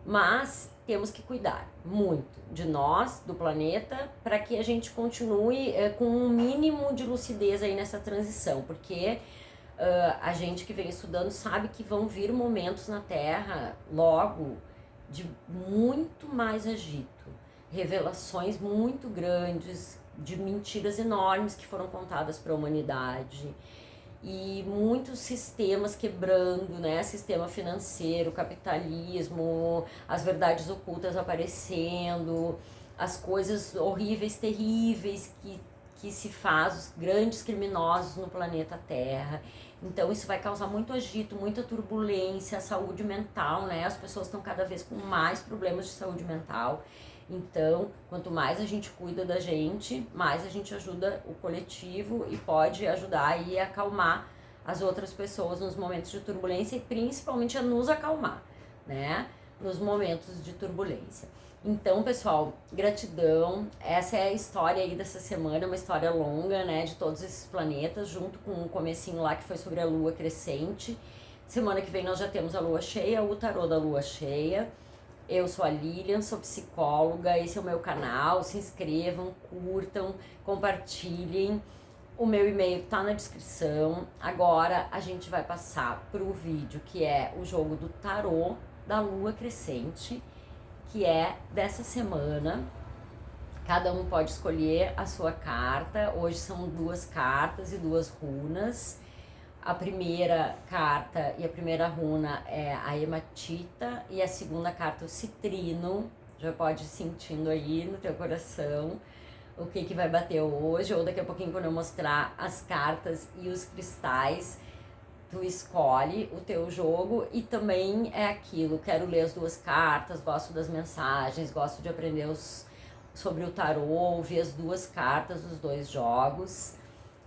Mas temos que cuidar muito de nós, do planeta, para que a gente continue com um mínimo de lucidez aí nessa transição, porque a gente que vem estudando sabe que vão vir momentos na Terra logo de muito mais agito, revelações muito grandes, de mentiras enormes que foram contadas para a humanidade, e muitos sistemas quebrando, né? Sistema financeiro, capitalismo, as verdades ocultas aparecendo, as coisas horríveis, terríveis que se faz, os grandes criminosos no planeta Terra. Então isso vai causar muito agito, muita turbulência, saúde mental, né? As pessoas estão cada vez com mais problemas de saúde mental. Então, quanto mais a gente cuida da gente, mais a gente ajuda o coletivo e pode ajudar aí a acalmar as outras pessoas nos momentos de turbulência e principalmente a nos acalmar, né? Nos momentos de turbulência. Então, pessoal, gratidão. Essa é a história aí dessa semana, uma história longa, né, de todos esses planetas, junto com o comecinho lá que foi sobre a lua crescente. Semana que vem nós já temos a lua cheia, o tarô da lua cheia. Eu sou a Lilian, sou psicóloga, esse é o meu canal, se inscrevam, curtam, compartilhem. O meu e-mail tá na descrição. Agora a gente vai passar pro vídeo que é o jogo do tarô da lua crescente, que é dessa semana. Cada um pode escolher a sua carta. Hoje são 2 cartas e 2 runas. A primeira carta e a primeira runa é a hematita e a segunda carta o citrino. Já pode ir sentindo aí no teu coração o que vai bater hoje, ou daqui a pouquinho quando eu mostrar as cartas e os cristais, tu escolhe o teu jogo. E também é aquilo, quero ler as 2 cartas, gosto das mensagens, gosto de aprender sobre o tarô, ouvir as 2 cartas dos 2 jogos.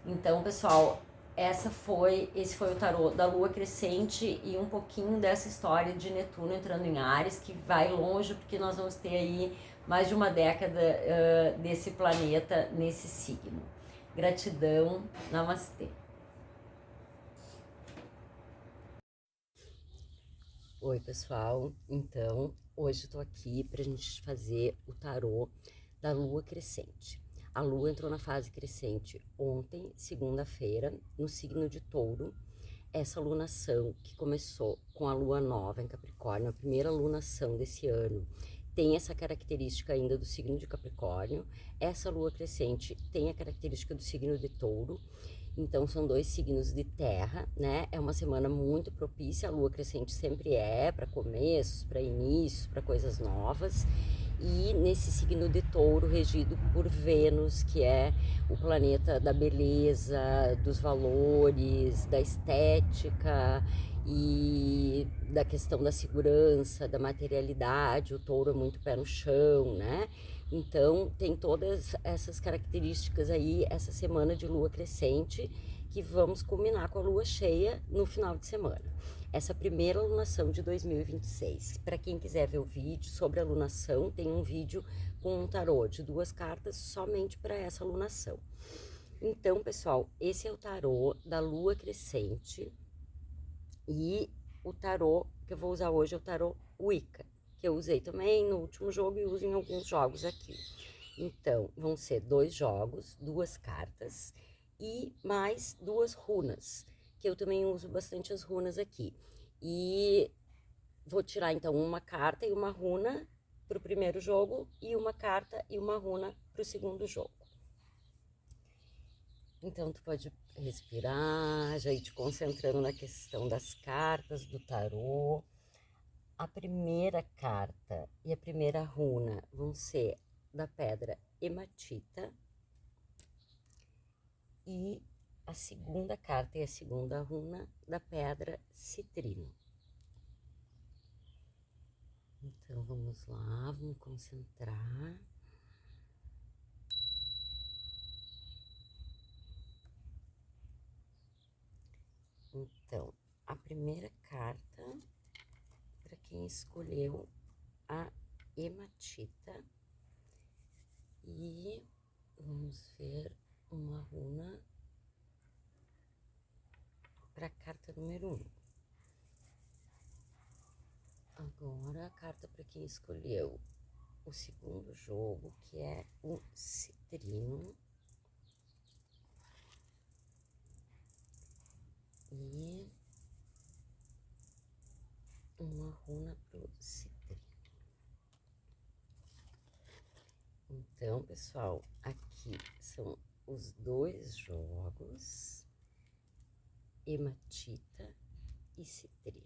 Então, pessoal, esse foi o tarô da lua crescente e um pouquinho dessa história de Netuno entrando em Áries, que vai longe, porque nós vamos ter aí mais de uma década desse planeta nesse signo. Gratidão, namastê. Oi, pessoal. Então, hoje eu tô aqui pra gente fazer o tarô da lua crescente. A lua entrou na fase crescente ontem, segunda-feira, no signo de Touro. Essa lunação que começou com a lua nova em Capricórnio, a primeira lunação desse ano, tem essa característica ainda do signo de Capricórnio. Essa lua crescente tem a característica do signo de Touro. Então são 2 signos de terra, né? É uma semana muito propícia, a lua crescente sempre é para começos, para inícios, para coisas novas. E nesse signo de touro, regido por Vênus, que é o planeta da beleza, dos valores, da estética e da questão da segurança, da materialidade. O touro é muito pé no chão, né? Então tem todas essas características aí, essa semana de lua crescente, que vamos culminar com a lua cheia no final de semana. Essa primeira alunação de 2026. Para quem quiser ver o vídeo sobre a alunação, tem um vídeo com um tarô de 2 cartas somente para essa alunação. Então, pessoal, esse é o tarô da lua crescente e o tarô que eu vou usar hoje é o tarô Wicca, que eu usei também no último jogo e uso em alguns jogos aqui. Então, vão ser 2 jogos, 2 cartas e mais 2 runas, que eu também uso bastante as runas aqui. E vou tirar então uma carta e uma runa para o primeiro jogo e uma carta e uma runa para o segundo jogo. Então tu pode respirar, já ir te concentrando na questão das cartas do tarô. A primeira carta e a primeira runa vão ser da pedra hematita e a segunda carta e a segunda runa da pedra citrino. Então vamos lá, vamos concentrar. Então, a primeira carta, para quem escolheu a hematita, e vamos ver uma runa para a carta número 1. Agora a carta para quem escolheu o segundo jogo, que é o citrino. E uma runa pro citrino. Então, pessoal, aqui são os 2 jogos, hematita e citrino.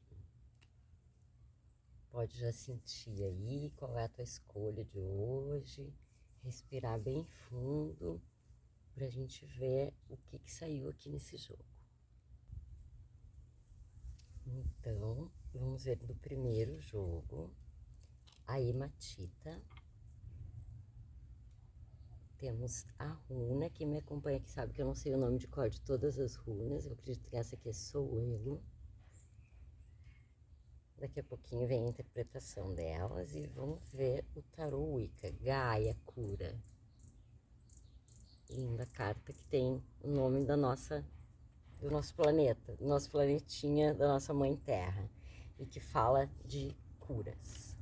Pode já sentir aí qual é a tua escolha de hoje, respirar bem fundo pra gente ver o que saiu aqui nesse jogo. Então, vamos ver do primeiro jogo, a hematita. Temos a runa, quem me acompanha aqui sabe que eu não sei o nome de cor de todas as runas, eu acredito que essa aqui é Soelo. Daqui a pouquinho vem a interpretação delas e vamos ver o tarô Wicca, Gaia, cura. Linda carta que tem o nome do nosso planeta, do nosso planetinha, da nossa mãe Terra, e que fala de curas.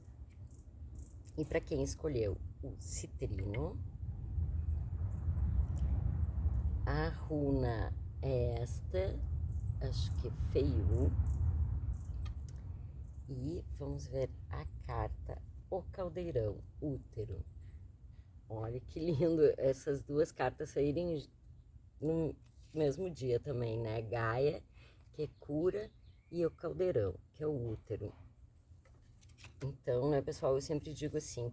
E para quem escolheu o citrino, a runa é esta, acho que é Feiu. E vamos ver a carta, o caldeirão, útero. Olha que lindo essas 2 cartas saírem no mesmo dia também, né? Gaia, que é cura, e o caldeirão, que é o útero. Então, né, pessoal, eu sempre digo assim,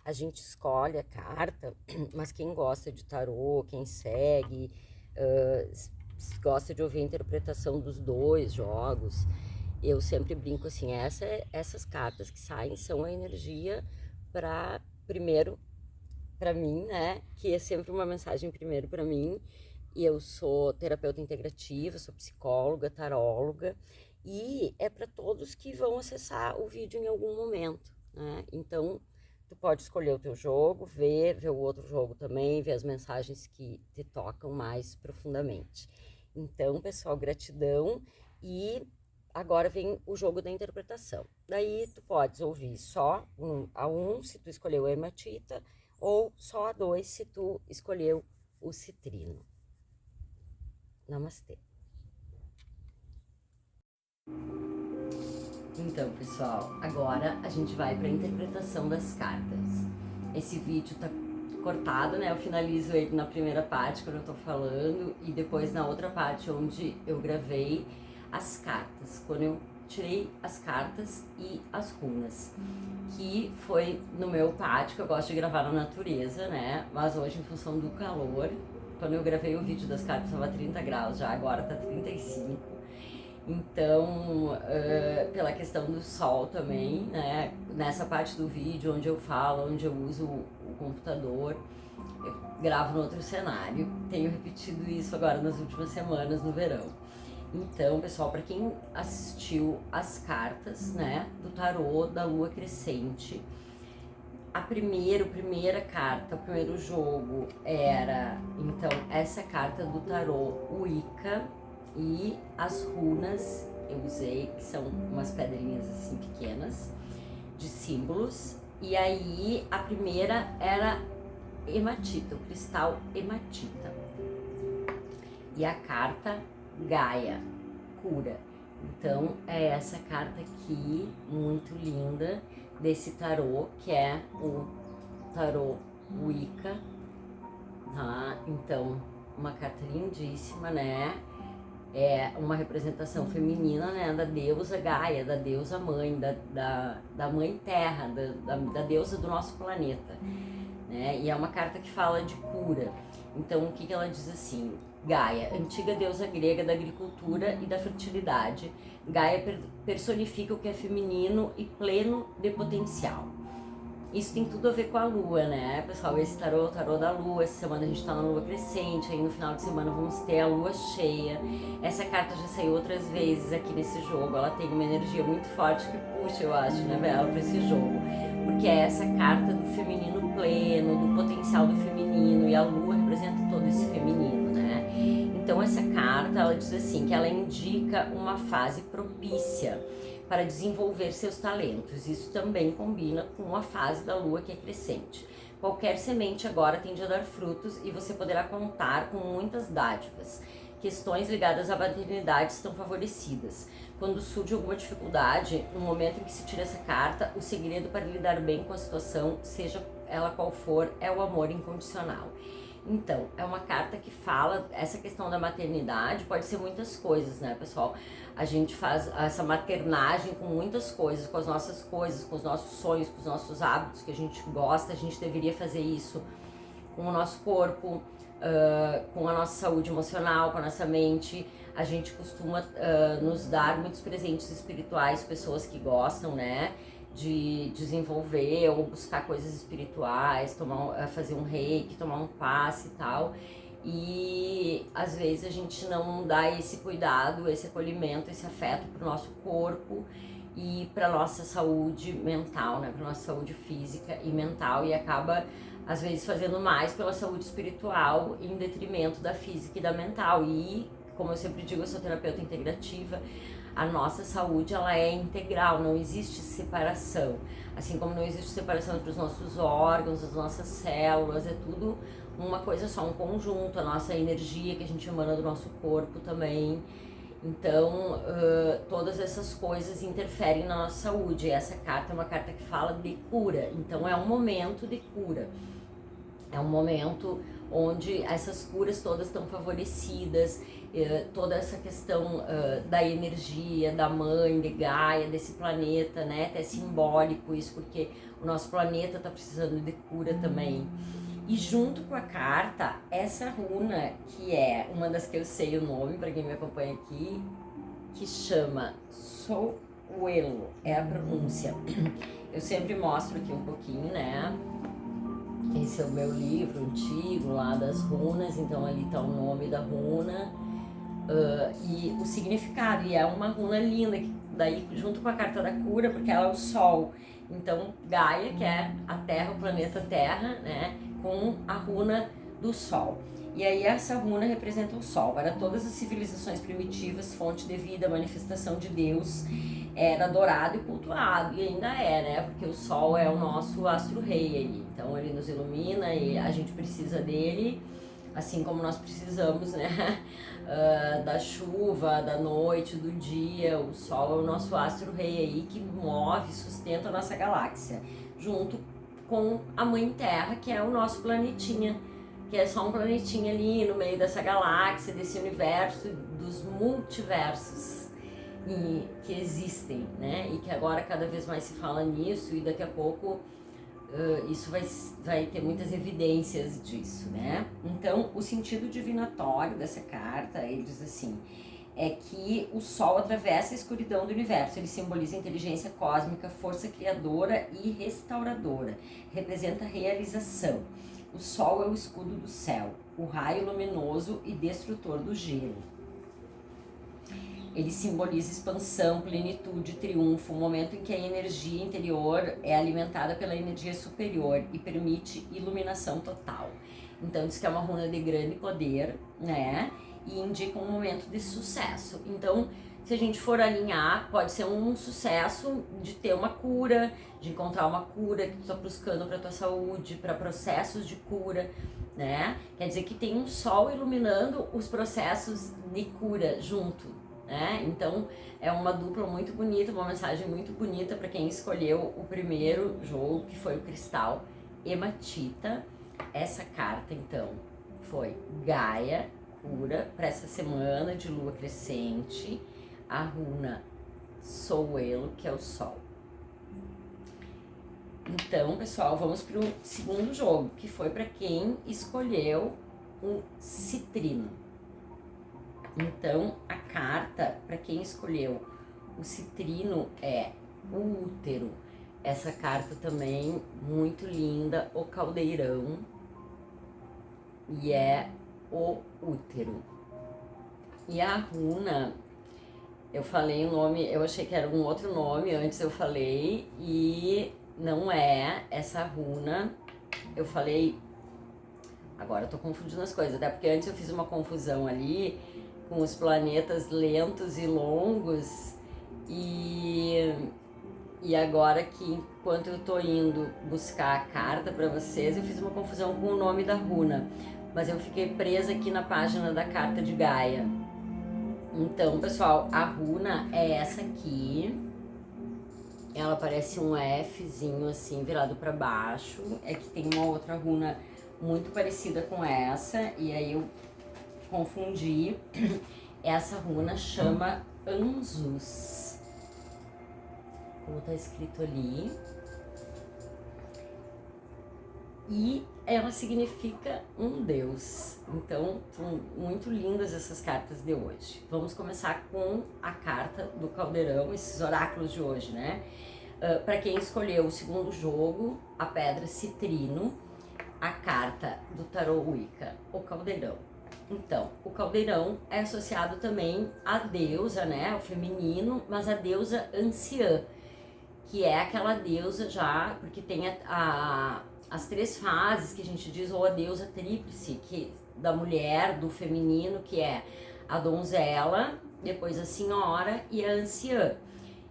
a gente escolhe a carta, mas quem gosta de tarô, quem segue, gosta de ouvir a interpretação dos 2 jogos, eu sempre brinco assim, essas cartas que saem são a energia para, primeiro, para mim, né, que é sempre uma mensagem primeiro para mim, e eu sou terapeuta integrativa, sou psicóloga, taróloga, e é para todos que vão acessar o vídeo em algum momento, né? Então, tu pode escolher o teu jogo, ver o outro jogo também, ver as mensagens que te tocam mais profundamente. Então, pessoal, gratidão e agora vem o jogo da interpretação. Daí tu podes ouvir só a 1 se tu escolheu a hematita ou só a 2 se tu escolheu o citrino. Namastê. Então, pessoal, agora a gente vai para a interpretação das cartas. Esse vídeo tá cortado, né? Eu finalizo ele na primeira parte, quando eu tô falando, e depois na outra parte, onde eu gravei as cartas. Quando eu tirei as cartas e as runas, que foi no meu pátio, que eu gosto de gravar na natureza, né? Mas hoje, em função do calor, quando eu gravei o vídeo das cartas, estava 30 graus já, agora tá 35. Então, pela questão do sol também, né? Nessa parte do vídeo onde eu falo, onde eu uso o computador, eu gravo no outro cenário. Tenho repetido isso agora nas últimas semanas no verão. Então, pessoal, para quem assistiu as cartas, né, do tarô da lua crescente, a primeira carta, o primeiro jogo era, então, essa carta do tarô Wicca, e as runas eu usei, que são umas pedrinhas assim pequenas, de símbolos. E aí a primeira era hematita, o cristal hematita. E a carta Gaia, cura. Então é essa carta aqui, muito linda, desse tarô, que é o tarô Wicca, tá? Então, uma carta lindíssima, né? É uma representação feminina, né, da deusa Gaia, da deusa mãe, da mãe terra, da deusa do nosso planeta, né? E é uma carta que fala de cura. Então, o que ela diz assim? Gaia, antiga deusa grega da agricultura e da fertilidade. Gaia personifica o que é feminino e pleno de potencial. Isso tem tudo a ver com a lua, né, pessoal? Esse tarô, o tarô da lua. Essa semana a gente tá na lua crescente, aí no final de semana vamos ter a lua cheia. Essa carta já saiu outras vezes aqui nesse jogo. Ela tem uma energia muito forte que puxa, eu acho, né, ela pra esse jogo. Porque é essa carta do feminino pleno, do potencial do feminino, e a lua representa todo esse feminino, né? Então essa carta, ela diz assim, que ela indica uma fase propícia para desenvolver seus talentos. Isso também combina com a fase da lua, que é crescente. Qualquer semente agora tende a dar frutos e você poderá contar com muitas dádivas. Questões ligadas à maternidade estão favorecidas. Quando surge alguma dificuldade, no momento em que se tira essa carta, o segredo para lidar bem com a situação, seja ela qual for, é o amor incondicional. Então, é uma carta que fala, essa questão da maternidade pode ser muitas coisas, né, pessoal? A gente faz essa maternagem com muitas coisas, com as nossas coisas, com os nossos sonhos, com os nossos hábitos que a gente gosta. A gente deveria fazer isso com o nosso corpo, com a nossa saúde emocional, com a nossa mente. A gente costuma nos dar muitos presentes espirituais, pessoas que gostam, né, de desenvolver ou buscar coisas espirituais, fazer um reiki, tomar um passe e tal. E às vezes a gente não dá esse cuidado, esse acolhimento, esse afeto para o nosso corpo e para nossa saúde mental, né, para nossa saúde física e mental, e acaba às vezes fazendo mais pela saúde espiritual em detrimento da física e da mental. E como eu sempre digo, eu sou terapeuta integrativa. A nossa saúde, ela é integral, não existe separação. Assim como não existe separação entre os nossos órgãos, as nossas células, é tudo uma coisa só, um conjunto. A nossa energia que a gente emana do nosso corpo também. Então, todas essas coisas interferem na nossa saúde. E essa carta é uma carta que fala de cura. Então, é um momento de cura. É um momento onde essas curas todas estão favorecidas, toda essa questão da energia, da mãe, de Gaia, desse planeta, né? Até simbólico isso, porque o nosso planeta está precisando de cura também. E junto com a carta, essa runa, que é uma das que eu sei o nome, para quem me acompanha aqui, que chama Souelo, é a pronúncia. Eu sempre mostro aqui um pouquinho, né? Esse é o meu livro antigo lá das runas, então ali está o nome da runa e o significado. E é uma runa linda, que daí junto com a carta da cura, porque ela é o sol. Então Gaia, que é a Terra, o planeta Terra, né, com a runa do sol. E aí essa runa representa o sol. Para todas as civilizações primitivas, fonte de vida, manifestação de Deus, era adorado e cultuado, e ainda é, né? Porque o sol é o nosso astro-rei aí. Então ele nos ilumina e a gente precisa dele, assim como nós precisamos, né? Da chuva, da noite, do dia. O sol é o nosso astro-rei aí que move, sustenta a nossa galáxia, junto com a Mãe Terra, que é o nosso planetinha, que é só um planetinha ali no meio dessa galáxia, desse universo, dos multiversos que existem, né? E que agora cada vez mais se fala nisso, e daqui a pouco isso vai ter muitas evidências disso, né? Então, o sentido divinatório dessa carta, ele diz assim, é que o Sol atravessa a escuridão do universo, ele simboliza a inteligência cósmica, força criadora e restauradora, representa a realização. O Sol é o escudo do céu, o raio luminoso e destrutor do gelo. Ele simboliza expansão, plenitude, triunfo, um momento em que a energia interior é alimentada pela energia superior e permite iluminação total. Então diz que é uma runa de grande poder, né? E indica um momento de sucesso. Então, se a gente for alinhar, pode ser um sucesso de ter uma cura, de encontrar uma cura que tu tá buscando para tua saúde, para processos de cura, né? Quer dizer que tem um sol iluminando os processos de cura junto, né? Então é uma dupla muito bonita, uma mensagem muito bonita para quem escolheu o primeiro jogo, que foi o Cristal Hematita. Essa carta então foi Gaia, cura, para essa semana de lua crescente, a runa Souelo, que é o sol. Então, pessoal, vamos para o segundo jogo, que foi para quem escolheu o citrino. Então, a carta para quem escolheu o citrino é o útero. Essa carta também muito linda, o caldeirão, e é o útero. E a runa, eu falei o nome, eu achei que era um outro nome, antes eu falei, e não é essa runa. Eu falei, agora eu tô confundindo as coisas, até porque antes eu fiz uma confusão ali com os planetas lentos e longos, e agora que, enquanto eu tô indo buscar a carta para vocês, eu fiz uma confusão com o nome da runa, mas eu fiquei presa aqui na página da carta de Gaia. Então, pessoal, a runa é essa aqui. Ela parece um Fzinho assim, virado para baixo. É que tem uma outra runa muito parecida com essa, e aí eu confundi. Essa runa chama Anzus, como tá escrito ali. E ela significa um deus. Então, são muito lindas essas cartas de hoje. Vamos começar com a carta do caldeirão, esses oráculos de hoje, né? Para quem escolheu o segundo jogo, a pedra citrino, a carta do tarô Wicca, o caldeirão. Então, o caldeirão é associado também à deusa, né? Ao feminino, mas a deusa anciã, que é aquela deusa já, porque tem as três fases que a gente diz, ou a deusa tríplice, que da mulher, do feminino, que é a donzela, depois a senhora e a anciã.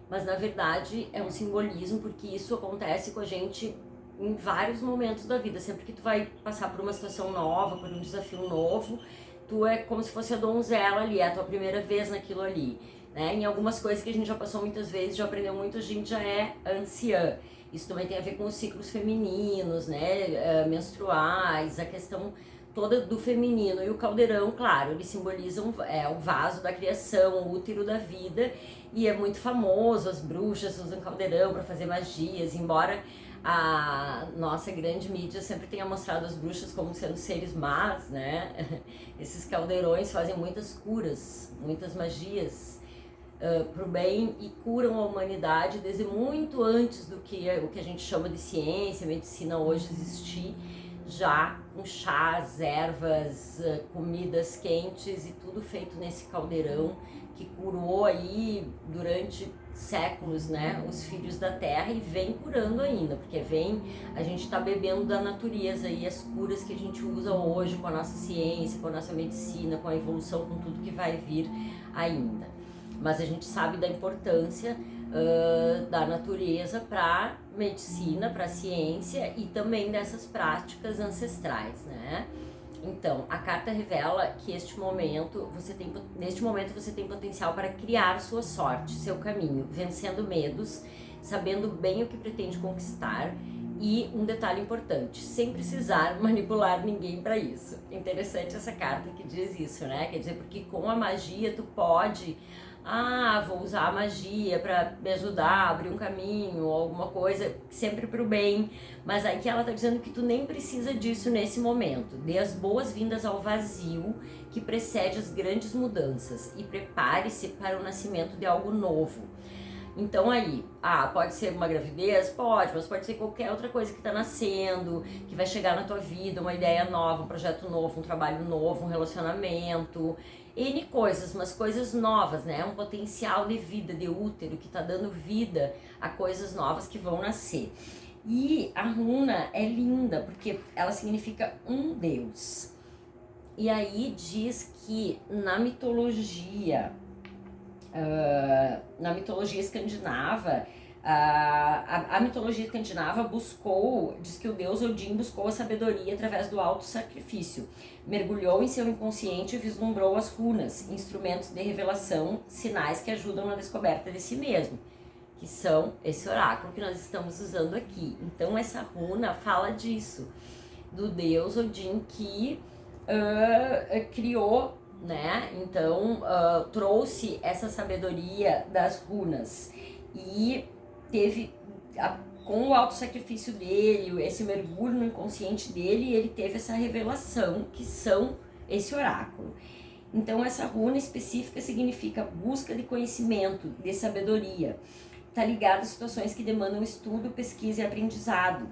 Mas na verdade é um simbolismo, porque isso acontece com a gente em vários momentos da vida. Sempre que tu vai passar por uma situação nova, por um desafio novo, tu é como se fosse a donzela ali, é a tua primeira vez naquilo ali, né? Em algumas coisas que a gente já passou muitas vezes, já aprendeu muito, a gente já é anciã. Isso também tem a ver com os ciclos femininos, né, menstruais, a questão toda do feminino. E o caldeirão, claro, ele simboliza o vaso da criação, o útero da vida, e é muito famoso, as bruxas usam caldeirão para fazer magias, embora a nossa grande mídia sempre tenha mostrado as bruxas como sendo seres más, né? Esses caldeirões fazem muitas curas, muitas magias pro bem, e curam a humanidade desde muito antes do que o que a gente chama de ciência, medicina hoje existir, já com chás, ervas, comidas quentes e tudo feito nesse caldeirão que curou aí durante séculos, né, os filhos da terra, e vem curando ainda, porque a gente tá bebendo da natureza, e as curas que a gente usa hoje com a nossa ciência, com a nossa medicina, com a evolução, com tudo que vai vir ainda. Mas a gente sabe da importância da natureza para medicina, para ciência, e também dessas práticas ancestrais, né? Então, a carta revela que neste momento você tem potencial para criar sua sorte, seu caminho, vencendo medos, sabendo bem o que pretende conquistar E um detalhe importante, sem precisar manipular ninguém para isso. Interessante essa carta que diz isso, né? Quer dizer, porque com a magia tu pode, vou usar a magia para me ajudar a abrir um caminho ou alguma coisa, sempre pro bem. Mas aí que ela tá dizendo que tu nem precisa disso nesse momento. Dê as boas-vindas ao vazio que precede as grandes mudanças e prepare-se para o nascimento de algo novo. Então aí, pode ser uma gravidez? Pode, mas pode ser qualquer outra coisa que tá nascendo, que vai chegar na tua vida, uma ideia nova, um projeto novo, um trabalho novo, um relacionamento, N coisas, mas coisas novas, né? Um potencial de vida, de útero, que tá dando vida a coisas novas que vão nascer. E a runa é linda, porque ela significa um deus. E aí diz que na mitologia escandinava, a mitologia escandinava diz que o deus Odin buscou a sabedoria através do alto sacrifício, mergulhou em seu inconsciente e vislumbrou as runas, instrumentos de revelação, sinais que ajudam na descoberta de si mesmo, que são esse oráculo que nós estamos usando aqui. Então essa runa fala disso, do deus Odin que criou, né? Então trouxe essa sabedoria das runas e teve com o auto sacrifício dele, esse mergulho no inconsciente dele, ele teve essa revelação que são esse oráculo. Então essa runa específica significa busca de conhecimento, de sabedoria. Está ligada a situações que demandam estudo, pesquisa e aprendizado,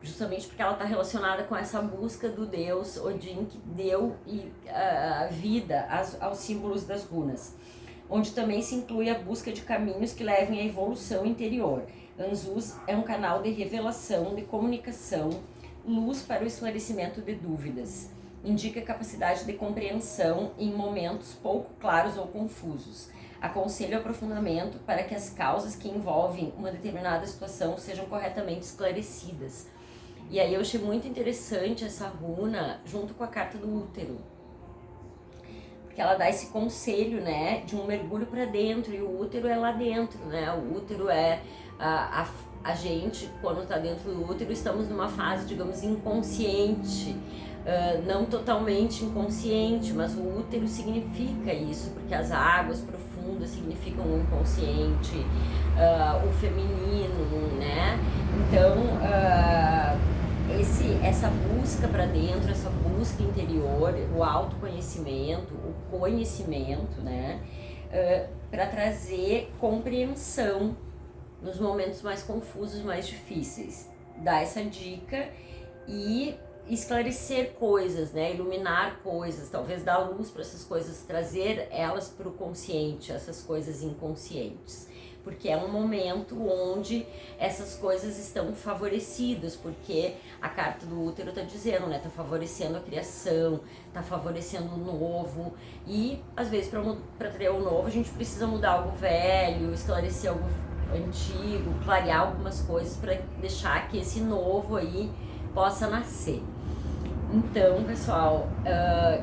justamente porque ela está relacionada com essa busca do deus Odin que deu a vida aos símbolos das runas, onde também se inclui a busca de caminhos que levem à evolução interior. Anzus é um canal de revelação, de comunicação, luz para o esclarecimento de dúvidas. Indica capacidade de compreensão em momentos pouco claros ou confusos. Aconselha o aprofundamento para que as causas que envolvem uma determinada situação sejam corretamente esclarecidas. E aí eu achei muito interessante essa runa junto com a carta do útero, porque ela dá esse conselho, né, de um mergulho para dentro, e o útero é lá dentro, né? O útero é a gente, quando está dentro do útero, estamos numa fase, digamos, inconsciente, não totalmente inconsciente, mas o útero significa isso, porque as águas profundas significam o inconsciente, o feminino, né? Então, essa busca para dentro, essa busca interior, o autoconhecimento, o conhecimento, né? Para trazer compreensão nos momentos mais confusos, mais difíceis. Dar essa dica e esclarecer coisas, né? Iluminar coisas, talvez dar luz para essas coisas, trazer elas para o consciente, essas coisas inconscientes. Porque é um momento onde essas coisas estão favorecidas, porque a carta do útero está dizendo, né? Está favorecendo a criação, está favorecendo o novo, e às vezes para ter o novo a gente precisa mudar algo velho, esclarecer algo antigo, clarear algumas coisas para deixar que esse novo aí possa nascer. Então, pessoal,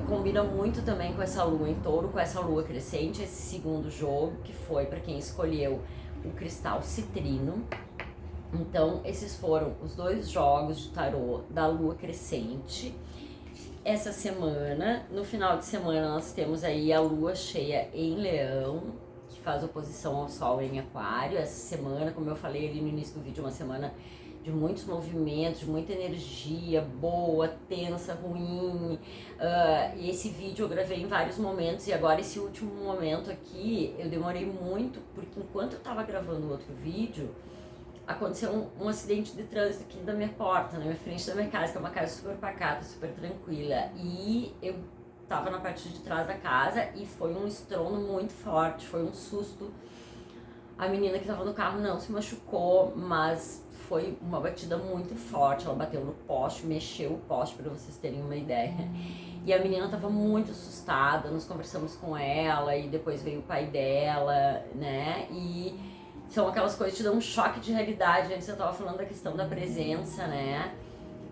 combina muito também com essa lua em touro, com essa lua crescente, esse segundo jogo, que foi para quem escolheu o cristal citrino. Então, esses foram os 2 jogos de tarô da lua crescente. Essa semana, no final de semana, nós temos aí a lua cheia em Leão, que faz oposição ao sol em Aquário. Essa semana, como eu falei ali no início do vídeo, uma semana de muitos movimentos, de muita energia boa, tensa, ruim. E esse vídeo eu gravei em vários momentos, e agora esse último momento aqui eu demorei muito, porque enquanto eu tava gravando o outro vídeo, aconteceu um acidente de trânsito aqui na minha porta, na minha frente da minha casa, que é uma casa super pacata, super tranquila, e eu tava na parte de trás da casa e foi um estrondo muito forte, foi um susto. A menina que tava no carro não se machucou, mas foi uma batida muito forte, ela bateu no poste, mexeu o poste, para vocês terem uma ideia. E a menina tava muito assustada, nós conversamos com ela e depois veio o pai dela, né? E são aquelas coisas que te dão um choque de realidade. Antes eu tava falando da questão da presença, né?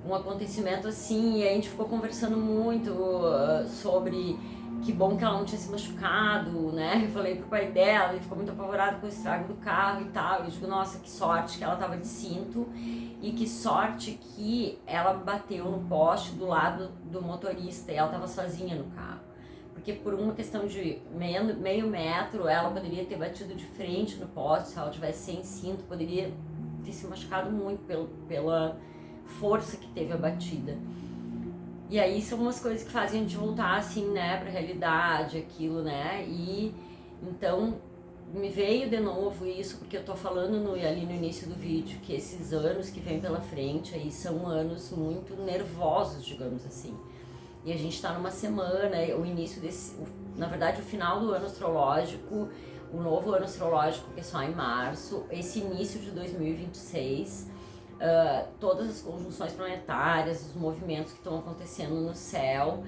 Um acontecimento assim, e a gente ficou conversando muito sobre que bom que ela não tinha se machucado, né? Eu falei pro pai dela, ele ficou muito apavorado com o estrago do carro e tal. Eu digo, nossa, que sorte que ela tava de cinto e que sorte que ela bateu no poste do lado do motorista e ela tava sozinha no carro. Porque por uma questão de meio metro, ela poderia ter batido de frente no poste, se ela tivesse sem cinto, poderia ter se machucado muito pela força que teve a batida. E aí são umas coisas que fazem a gente voltar assim, né, pra realidade, aquilo, né, e então me veio de novo isso, porque eu tô falando ali no início do vídeo, que esses anos que vem pela frente aí são anos muito nervosos, digamos assim. E a gente tá numa semana, o início na verdade o final do ano astrológico, o novo ano astrológico que é só em março, esse início de 2026, todas as conjunções planetárias, os movimentos que estão acontecendo no céu,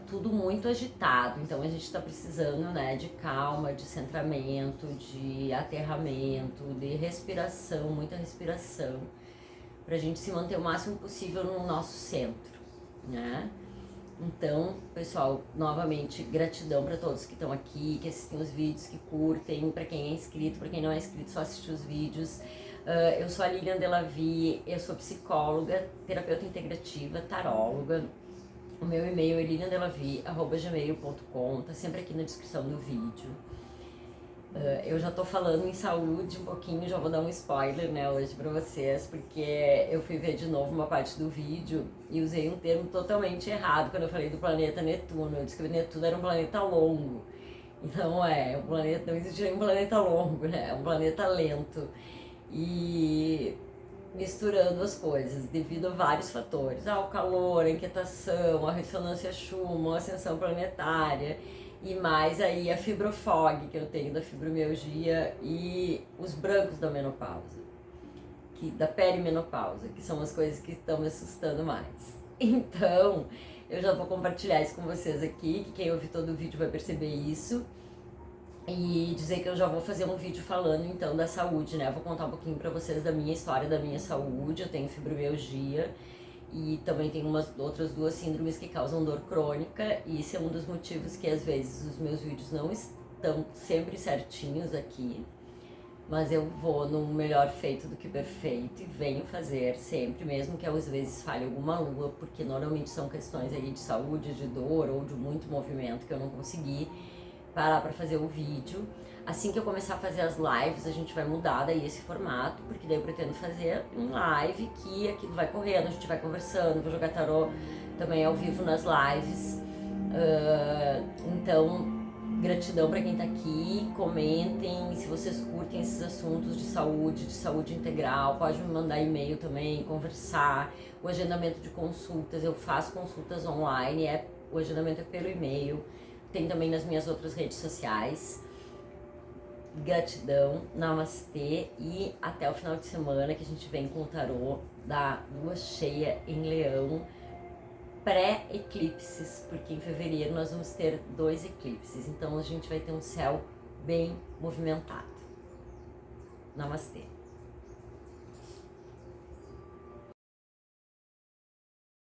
tudo muito agitado. Então a gente está precisando, né, de calma, de centramento, de aterramento, de respiração, muita respiração, para a gente se manter o máximo possível no nosso centro, né? Então, pessoal, novamente, gratidão para todos que estão aqui, que assistem os vídeos, que curtem, para quem é inscrito, para quem não é inscrito, só assistir os vídeos. Eu sou a Lilian Delavi, eu sou psicóloga, terapeuta integrativa, taróloga. O meu e-mail é liliandelavi@gmail.com, tá sempre aqui na descrição do vídeo. Eu já tô falando em saúde um pouquinho, já vou dar um spoiler, né, hoje pra vocês, porque eu fui ver de novo uma parte do vídeo e usei um termo totalmente errado quando eu falei do planeta Netuno. Eu disse que o Netuno era um planeta longo. Então um planeta, não existe nem um planeta longo, né, é um planeta lento. E misturando as coisas, devido a vários fatores, o calor, a inquietação, a ressonância Schumann, a ascensão planetária, e mais aí a fibrofog que eu tenho da fibromialgia e os brancos da menopausa, da perimenopausa, que são as coisas que estão me assustando mais. Então, eu já vou compartilhar isso com vocês aqui, que quem ouvir todo o vídeo vai perceber isso. E dizer que eu já vou fazer um vídeo falando então da saúde, né? Eu vou contar um pouquinho pra vocês da minha história, da minha saúde. Eu tenho fibromialgia e também tenho outras duas síndromes que causam dor crônica. E esse é um dos motivos que às vezes os meus vídeos não estão sempre certinhos aqui. Mas eu vou no melhor feito do que perfeito e venho fazer sempre, mesmo que às vezes falhe alguma lua, porque normalmente são questões aí de saúde, de dor ou de muito movimento que eu não consegui parar pra fazer o vídeo. Assim que eu começar a fazer as lives, a gente vai mudar daí esse formato, porque daí eu pretendo fazer um live que aquilo vai correndo, a gente vai conversando, vou jogar tarô também ao vivo nas lives. Então, gratidão pra quem tá aqui, comentem se vocês curtem esses assuntos de saúde integral, pode me mandar e-mail também, conversar. O agendamento de consultas, eu faço consultas online, o agendamento é pelo e-mail. Tem também nas minhas outras redes sociais. Gratidão, namastê e até o final de semana que a gente vem com o tarô da lua cheia em Leão, pré-eclipses, porque em fevereiro nós vamos ter 2 eclipses, então a gente vai ter um céu bem movimentado. Namastê.